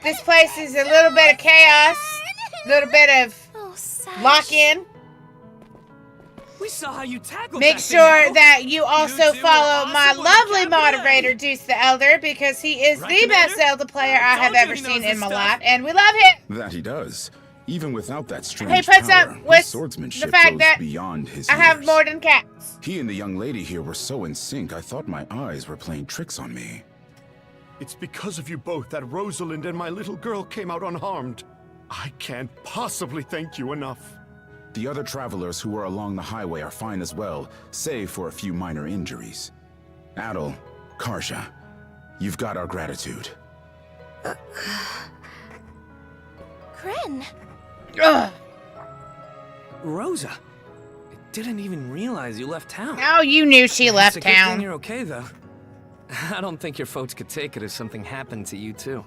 This place is a little bit of chaos, a little bit of lock-in. We saw how you tackled Make that sure thing, that you also two follow were my awesome with lovely the capital A. moderator, Deuce the Elder, because he is Right, the best Commander? Zelda player I have told you ever he seen knows in his my stuff. life, and we love him. That he does. Even without that He strange puts power, up with his swordsmanship the fact goes that beyond his I have years. more than cats. He and the young lady here were so in sync, I thought my eyes were playing tricks on me. It's because of you both that Rosalind and my little girl came out unharmed. I can't possibly thank you enough. The other travelers who were along the highway are fine as well, save for a few minor injuries. Adol, Karja, you've got our gratitude. Kren. Ugh. Rosa, I didn't even realize you left town. Oh, you knew she left It's a good town. thing you're okay, though. I don't think your folks could take it if something happened to you, too.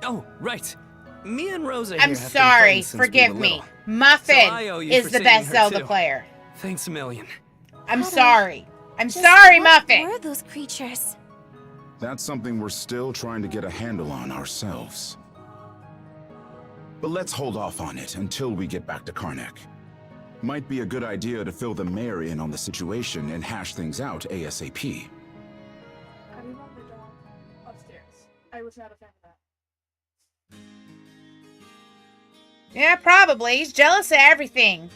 Oh, right. Me and Rosa here I'm have been sorry. friends since we Forgive were me. little. Muffin So I owe you is for the saving best her, Zelda too. player. Thanks a million. I'm Adol, sorry. I'm just sorry, what Muffin. were those creatures? That's something we're still trying to get a handle on ourselves. But let's hold off on it until we get back to Karnak. Might be a good idea to fill the mayor in on the situation and hash things out ASAP. I remember the dog upstairs. I was not a fan of that. Yeah, probably. He's jealous of everything.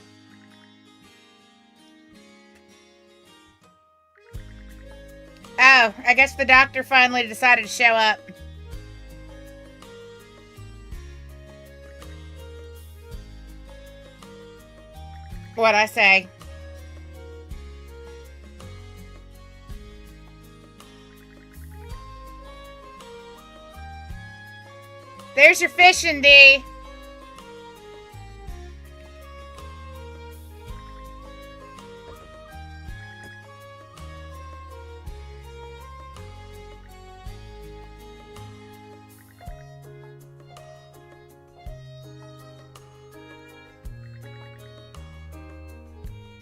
Oh, I guess the doctor finally decided to show up. What'd I say? There's your fishing, D.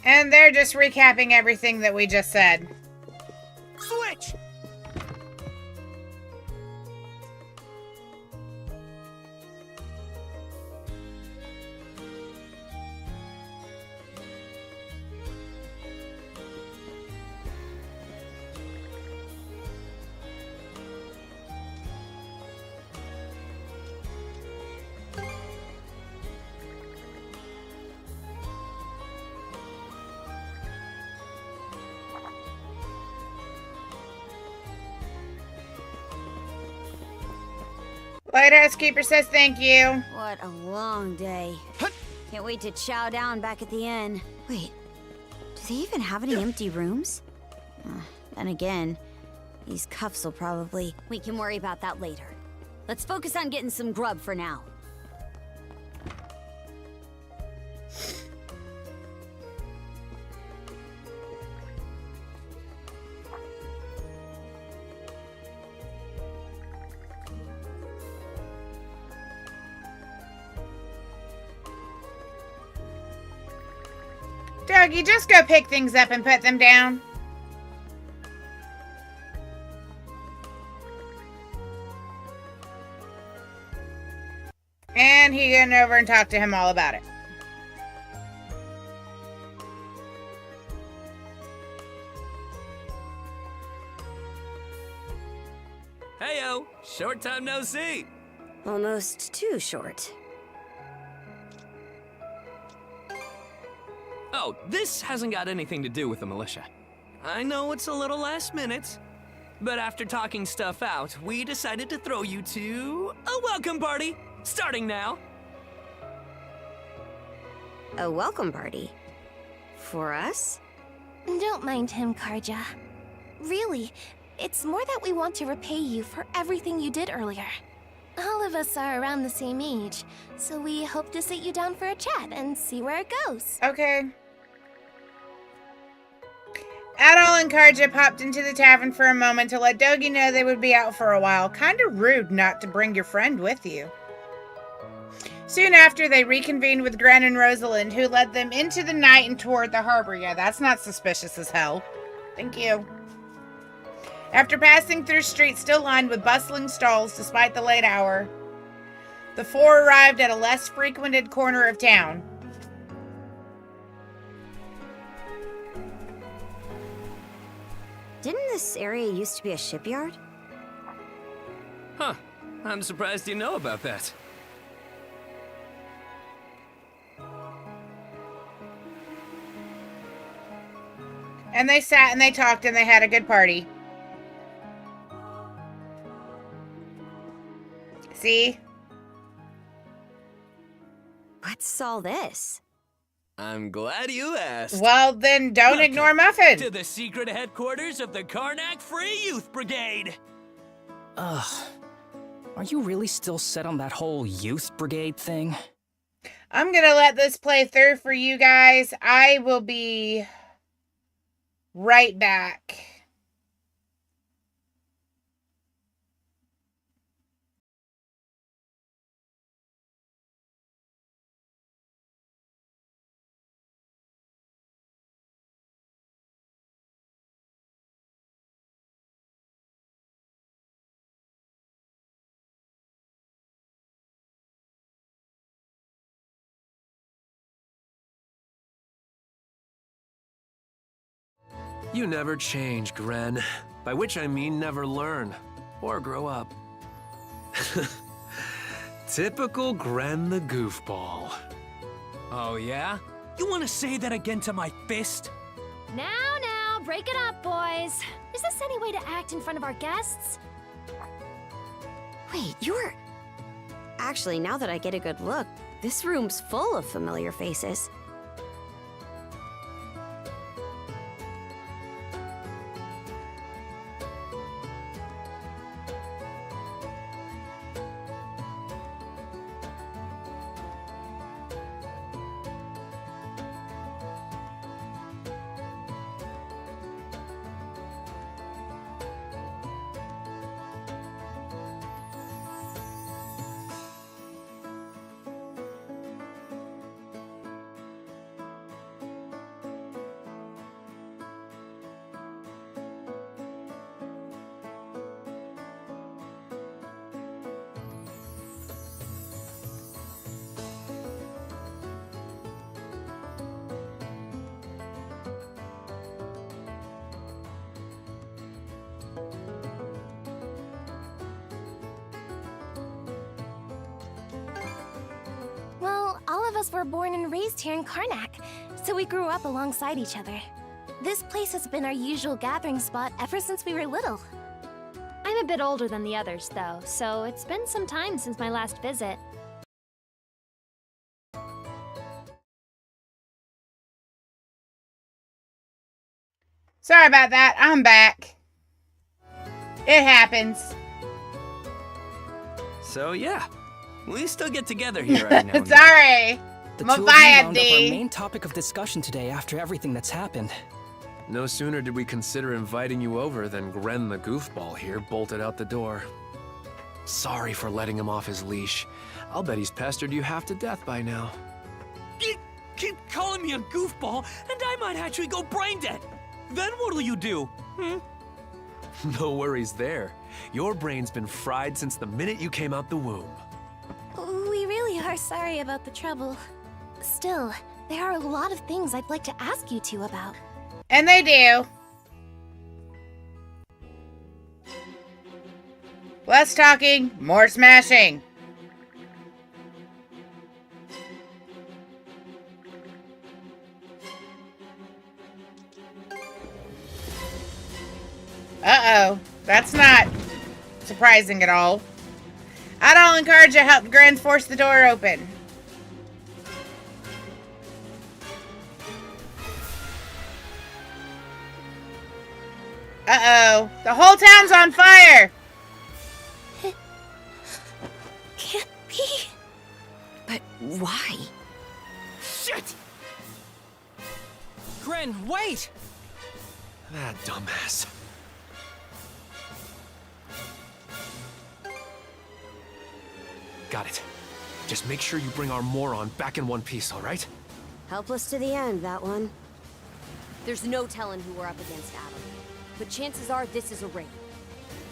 And they're just recapping everything that we just said. Switch! Lighthouse Keeper says thank you. What a long day. Can't wait to chow down back at the inn. Wait, do they even have any empty rooms? Then again, these cuffs will probably... We can worry about that later. Let's focus on getting some grub for now. Dougie, just go pick things up and put them down. And he went over and talked to him all about it. Heyo, short time no see. Almost too short. Oh, this hasn't got anything to do with the militia. I know it's a little last minute, but after talking stuff out, we decided to throw you to a welcome party, starting now. A welcome party? For us? Don't mind him, Karja. Really, it's more that we want to repay you for everything you did earlier. All of us are around the same age, so we hope to sit you down for a chat and see where it goes. Okay. Adol and Karja popped into the tavern for a moment to let Dogi know they would be out for a while. Kinda rude not to bring your friend with you. Soon after, they reconvened with Gren and Rosalind, who led them into the night and toward the harbor. Yeah, that's not suspicious as hell. Thank you. After passing through streets still lined with bustling stalls despite the late hour, the four arrived at a less frequented corner of town. Didn't this area used to be a shipyard? Huh, I'm surprised you know about that. And they sat and they talked and they had a good party. See? What's all this? I'm glad you asked. Well, then don't Welcome ignore Muffin. to the secret headquarters of the Karnak Free Youth Brigade. Ugh. Are you really still set on that whole youth brigade thing? I'm gonna let this play through for you guys. I will be right back. You never change, Gren. By which I mean never learn or grow up. Typical Gren the goofball. Oh, yeah? You want to say that again to my fist? Now, break it up, boys. Is this any way to act in front of our guests? Wait, you're... Actually, now that I get a good look, this room's full of familiar faces. Well, all of us were born and raised here in Karnak, so we grew up alongside each other. This place has been our usual gathering spot ever since we were little. I'm a bit older than the others, though, so it's been some time since my last visit. Sorry about that. I'm back. It happens. So, yeah. We still get together here every now and then. Sorry. The two of you Mabaya wound up our D. main topic of discussion today after everything that's happened. No sooner did we consider inviting you over than Gren the goofball here bolted out the door. Sorry for letting him off his leash. I'll bet he's pestered you half to death by now. You keep calling me a goofball, and I might actually go brain dead. Then what'll you do? No worries there. Your brain's been fried since the minute you came out the womb. We really are sorry about the trouble. Still, there are a lot of things I'd like to ask you two about. And they do. Less talking, more smashing. Uh-oh. That's not surprising at all. I'd encourage you to help Gren force the door open. Uh-oh. The whole town's on fire! Can't be. But why? Shit! Gren, wait! That dumbass. Got it. Just make sure you bring our moron back in one piece, all right? Helpless to the end, that one. There's no telling who we're up against, Adam. But chances are this is a raid.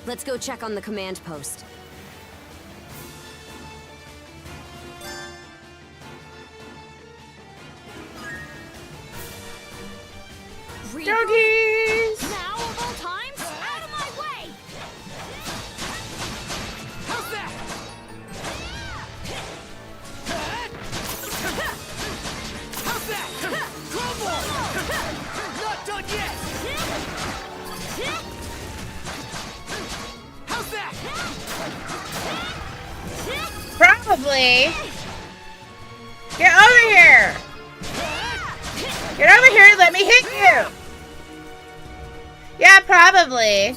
Let's go check on the command post. Doggies! Now of all times, out of my way! How's that? How's that? Crumble! Not done yet! Probably. Get over here. Get over here and let me hit you. Yeah, probably.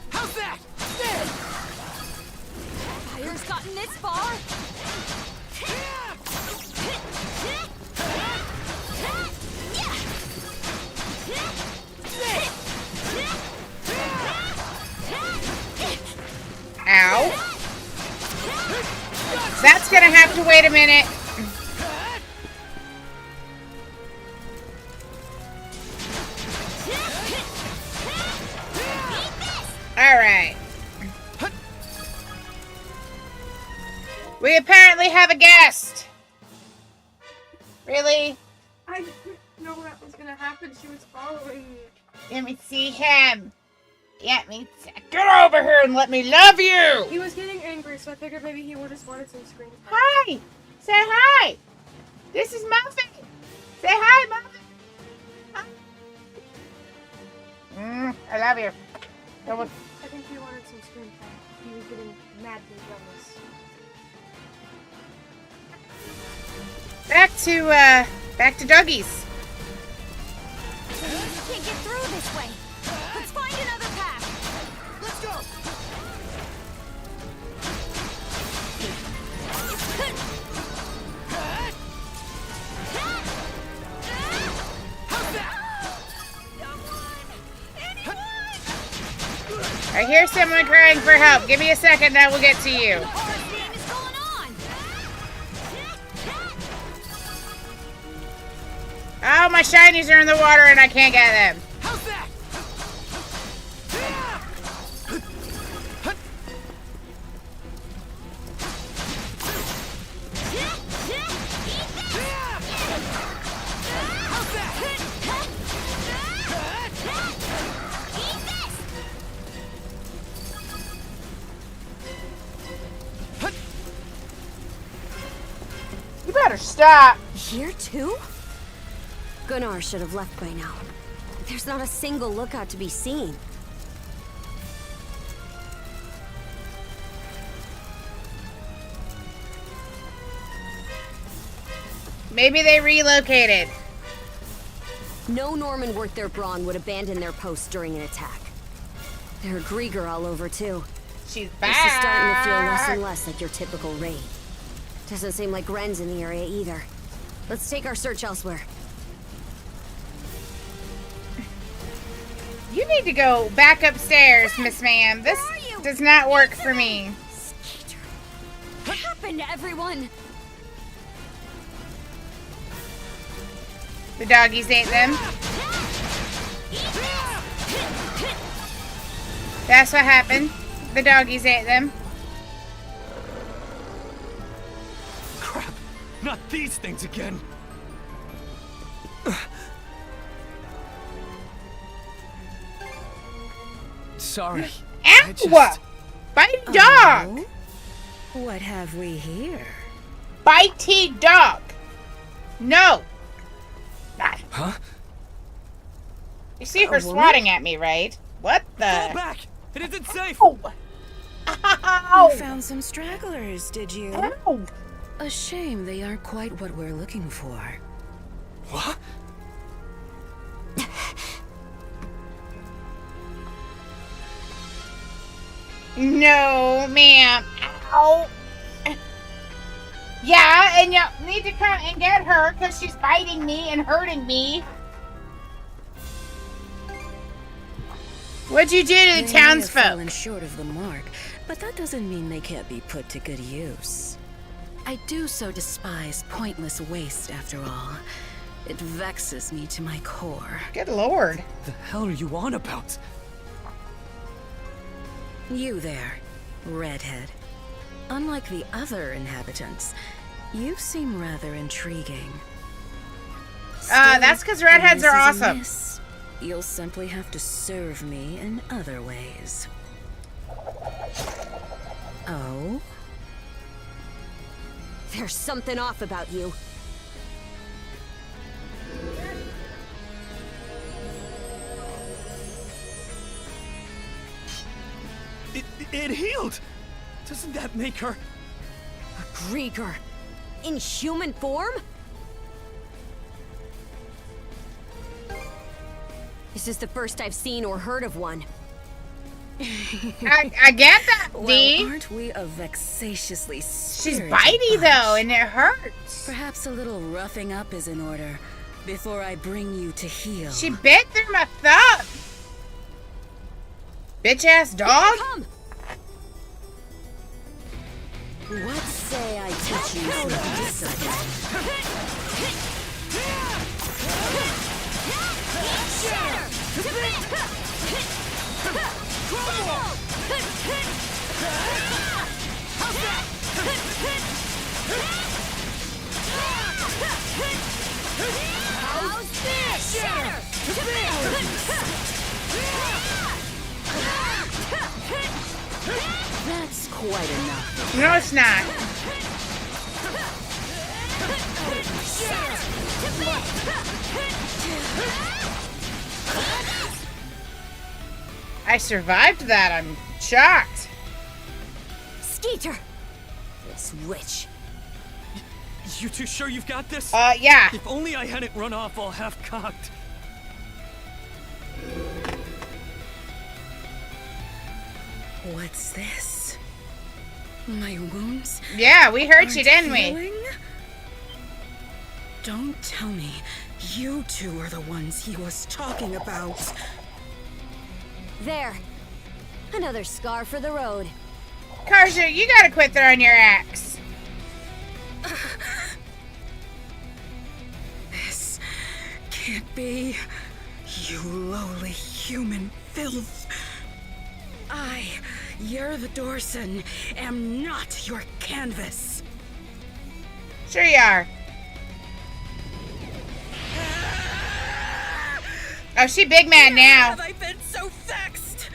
How's that? Fire's gotten this far. Ow. That's gonna have to wait a minute. Alright. We apparently have a guest. Really? I didn't know that was gonna happen. She was following me. Let me see him. Get over here and let me love you. He was getting angry, so I figured maybe he would just wanted some screen time. Hi. Say hi. This is Muffin. Say hi, Muffin. Hi. I love you. I think he wanted some screen time. He was getting madly jealous. Back to doggies. We can't get through this way. Let's find another path. Let's go. I hear someone crying for help. Give me a second, I will get to you. Oh, my shinies are in the water and I can't get them. How's that? You better stop. Here too? Gunnar should have left by now. There's not a single lookout to be seen. Maybe they relocated. No Norman worth their brawn would abandon their post during an attack. There are Grieger all over too. She's back. This is starting to feel less and less like your typical raid. Doesn't seem like Ren's in the area either. Let's take our search elsewhere. You need to go back upstairs, Miss Ma'am. This does not work for me. What happened to everyone? The doggies ate them. That's what happened. The doggies ate them. Crap! Not these things again! Sorry. Ow! Bitey dog! What have we here? Bitey dog! No! Huh? You see her swatting at me, right? What the? Go back! It isn't safe! Ow! You found some stragglers, did you? Ow! A shame they aren't quite what we're looking for. What? No, ma'am. Ow. Yeah, and you need to come and get her because she's biting me and hurting me. What'd you do to the townsfolk? They may have fallen short of the mark, but that doesn't mean they can't be put to good use. I do so despise pointless waste, after all. It vexes me to my core. Good lord. The hell are you on about? You there, redhead. Unlike the other inhabitants, you seem rather intriguing. That's because redheads are awesome. Miss, you'll simply have to serve me in other ways. Oh? There's something off about you. It healed! Doesn't that make her... A Grieger. In human form? This is the first I've seen or heard of one. I get that, Dee. Well, aren't we a vexatiously She's spirited bitey, bunch? though, and it hurts. Perhaps a little roughing up is in order before I bring you to heel. She bit through my thumb. Bitch-ass dog. Come. What say I teach you some discipline? How's this? That's quite enough. No, it's not. I survived that. I'm shocked. Skeeter! This witch. You two sure you've got this? Yeah. If only I hadn't run off all half-cocked. What's this? My wounds? Yeah, we hurt you, aren't didn't we? healing? Don't tell me you two are the ones he was talking about. There. Another scar for the road. Karja, you gotta quit throwing your axe. This can't be. You lowly human filth. I, you're the Dorson, am not your canvas. Sure you are. Oh, she big mad now. Have I been so vexed?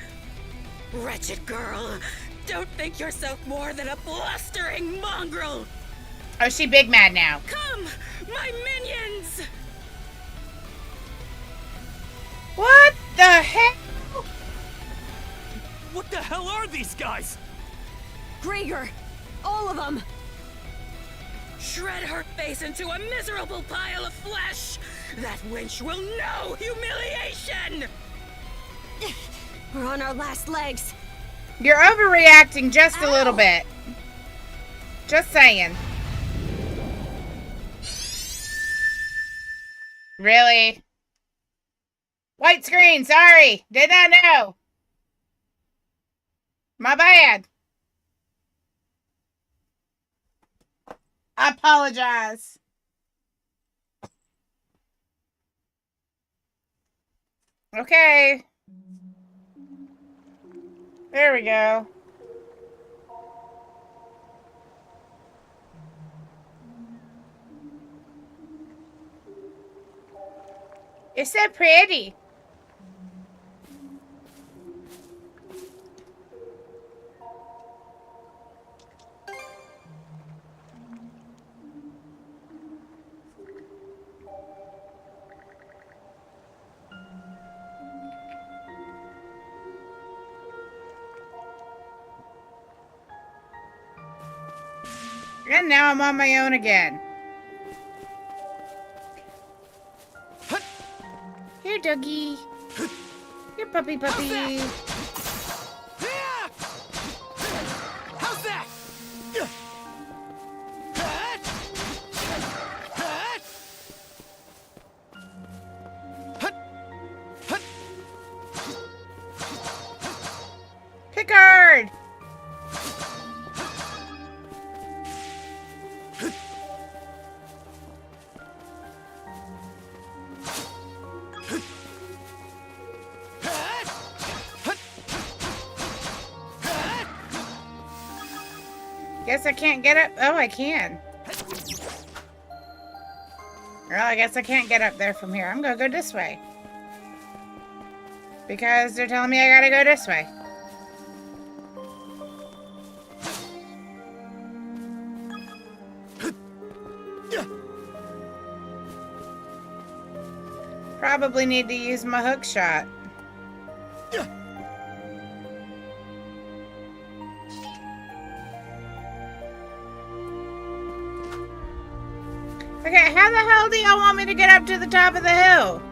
Wretched girl, don't think yourself more than a blustering mongrel. Oh, she big mad now. Come, my minions! What the heck? What the hell are these guys? Grieger! All of them! Shred her face into a miserable pile of flesh! That wench will know humiliation! We're on our last legs. You're overreacting just a little bit. Just saying. Really? White screen, sorry. Did not know. My bad. I apologize. Okay. There we go. It's so pretty. And now I'm on my own again. Here, doggy. Here, puppy. How's that? Pickard! Guess I can't get up. Oh, I can. Well, I guess I can't get up there from here. I'm gonna go this way. Because they're telling me I gotta go this way. Probably need to use my hook shot. Okay, how the hell do y'all want me to get up to the top of the hill?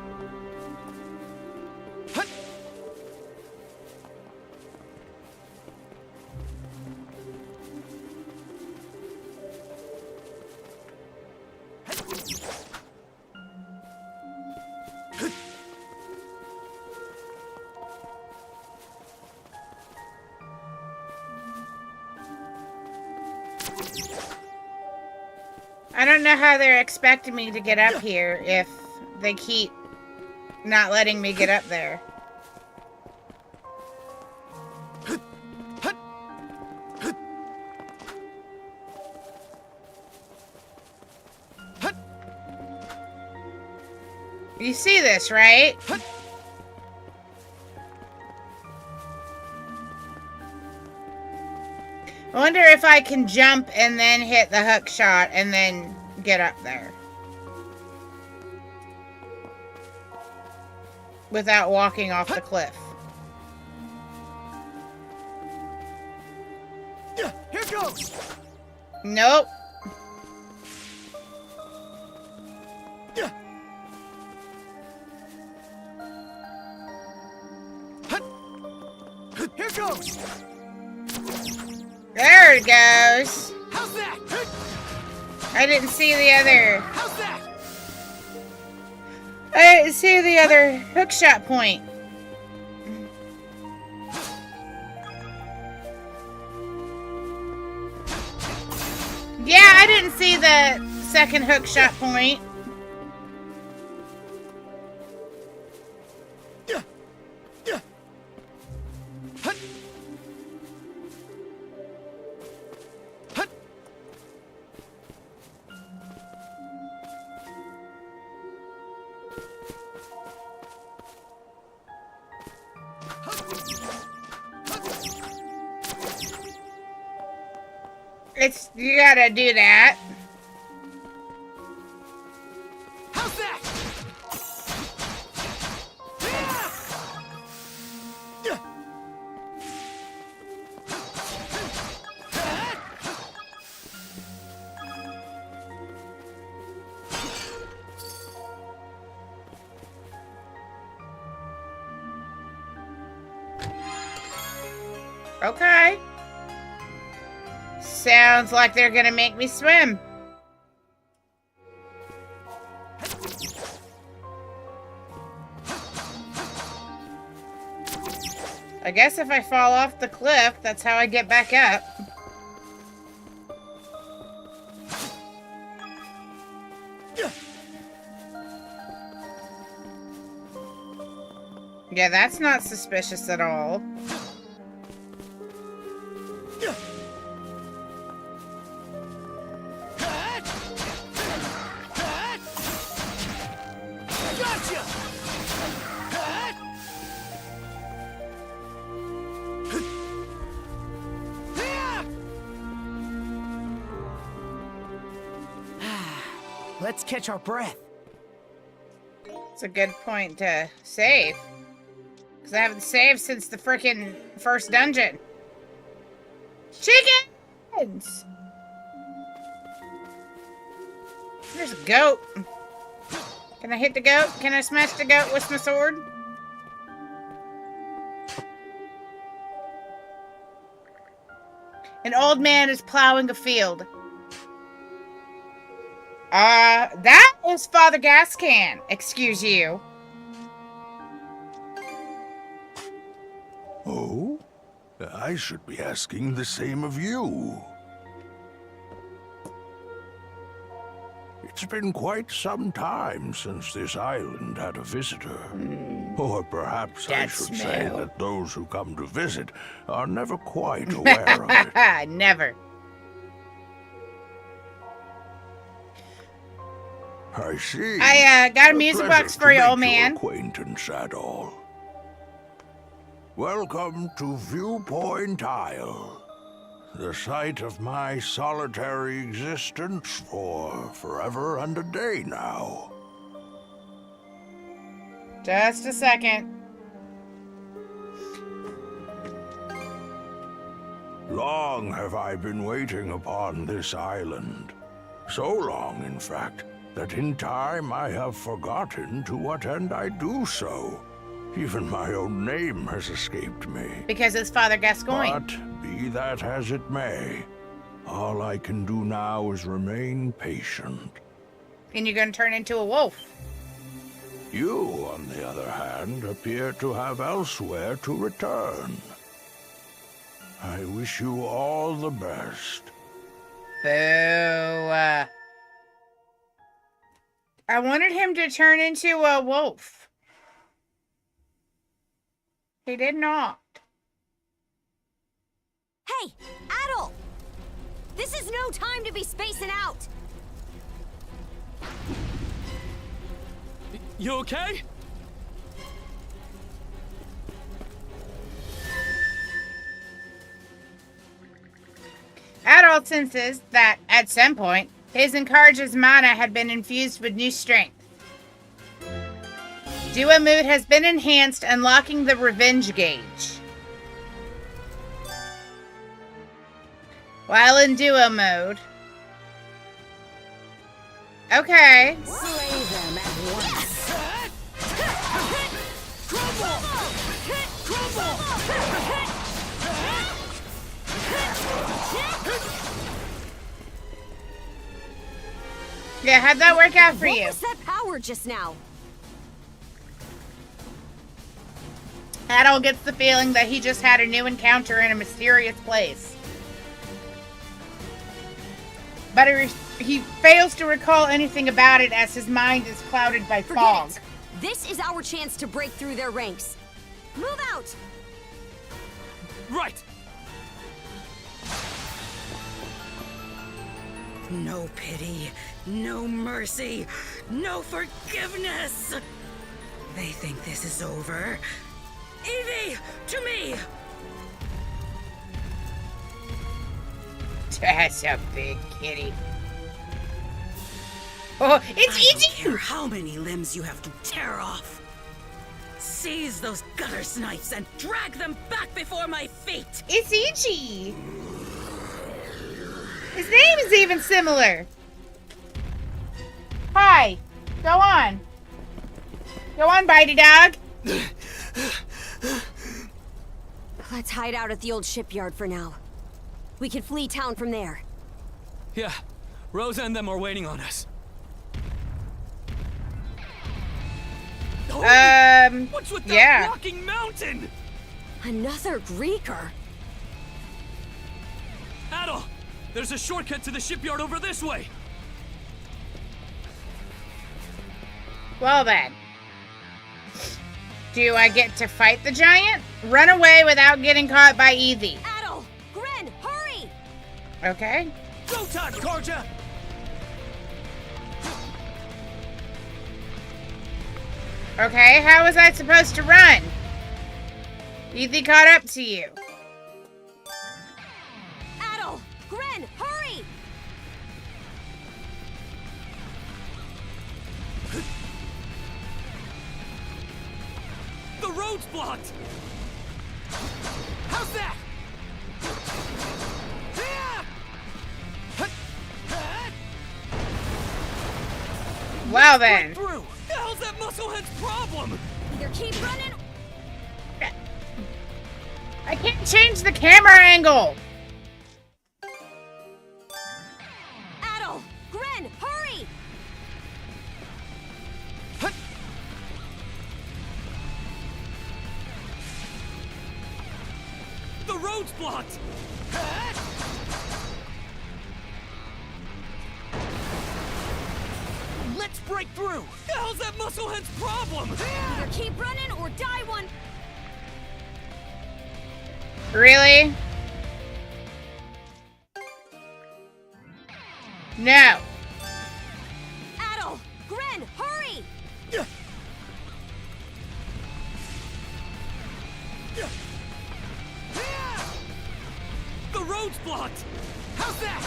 I don't know how they're expecting me to get up here if they keep not letting me get up there. You see this, right? I wonder if I can jump and then hit the hook shot and then get up there. Without walking off the cliff. Yeah, here goes. Nope. Yeah. Here goes. There it goes. How's that? I didn't see the other. How's that? I didn't see the other hook shot point. Yeah, I didn't see the second hook shot point. You gotta do that. How's that? Okay. Sounds like they're gonna make me swim. I guess if I fall off the cliff, that's how I get back up. Yeah, that's not suspicious at all. Let's catch our breath. It's a good point to save. Because I haven't saved since the frickin' first dungeon. Chickens! There's a goat. Can I hit the goat? Can I smash the goat with my sword? An old man is plowing a field. That is Father Gascan. Excuse you. Oh? I should be asking the same of you. It's been quite some time since this island had a visitor. Or perhaps I should say that those who come to visit are never quite aware of it. Never. I see. I got a music box for you, old man. Acquaintance at all. Welcome to Viewpoint Isle, the site of my solitary existence for forever and a day now. Just a second. Long have I been waiting upon this island. So long, in fact, that in time I have forgotten to what end I do so. Even my own name has escaped me. Because it's Father Gascoigne. But be that as it may, all I can do now is remain patient. And you're going to turn into a wolf. You, on the other hand, appear to have elsewhere to return. I wish you all the best. Boo. I wanted him to turn into a wolf. He did not. Hey, Adol! This is no time to be spacing out! You okay? Adol senses that, at some point, his and Karja's mana had been infused with new strength. Duo mood has been enhanced, unlocking the revenge gauge. While in duo mode. Okay. Slay them at once. Yeah, how'd that work out for you? What was that power just now? Adol gets the feeling that he just had a new encounter in a mysterious place. But he fails to recall anything about it as his mind is clouded by fog. Forget it. This is our chance to break through their ranks. Move out! Right! No pity, no mercy, no forgiveness! They think this is over. Evie, to me! That's a big kitty. Oh, it's I easy! don't care how many limbs you have to tear off. Seize those gutter snipes and drag them back before my feet! It's Ichi! His name is even similar. Hi. Go on. Go on, Bitey Dog. Let's hide out at the old shipyard for now. We can flee town from there. Yeah, Rosa and them are waiting on us. What's with that rocking mountain? Another Greeker. Adol, there's a shortcut to the shipyard over this way. Well then. Do I get to fight the giant? Run away without getting caught by Evie. Adol! Gren, hurry! Okay. Go time, Karja! Okay, how was I supposed to run? Evie caught up to you. Adol! Gren, hurry! The road's blocked! How's that? Well then. Through. The hell's that musclehead's problem? Either keep running. I can't change the camera angle. Adol! Gren, hurry! The road's blocked! Let's break through! The hell's that musclehead's problem? Either keep running or die one. Really? No. Adol! Gren, hurry! The road's blocked! How's that?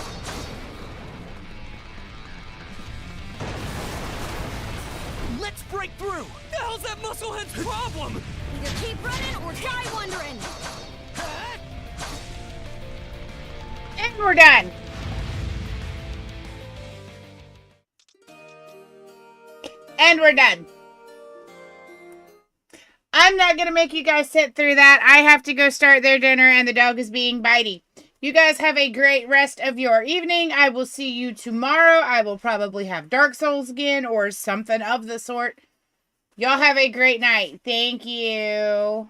Let's break through! The hell's that musclehead's problem? Either keep running or die wondering. And we're done. And we're done. I'm not going to make you guys sit through that. I have to go start their dinner and the dog is being bitey. You guys have a great rest of your evening. I will see you tomorrow. I will probably have Dark Souls again or something of the sort. Y'all have a great night. Thank you.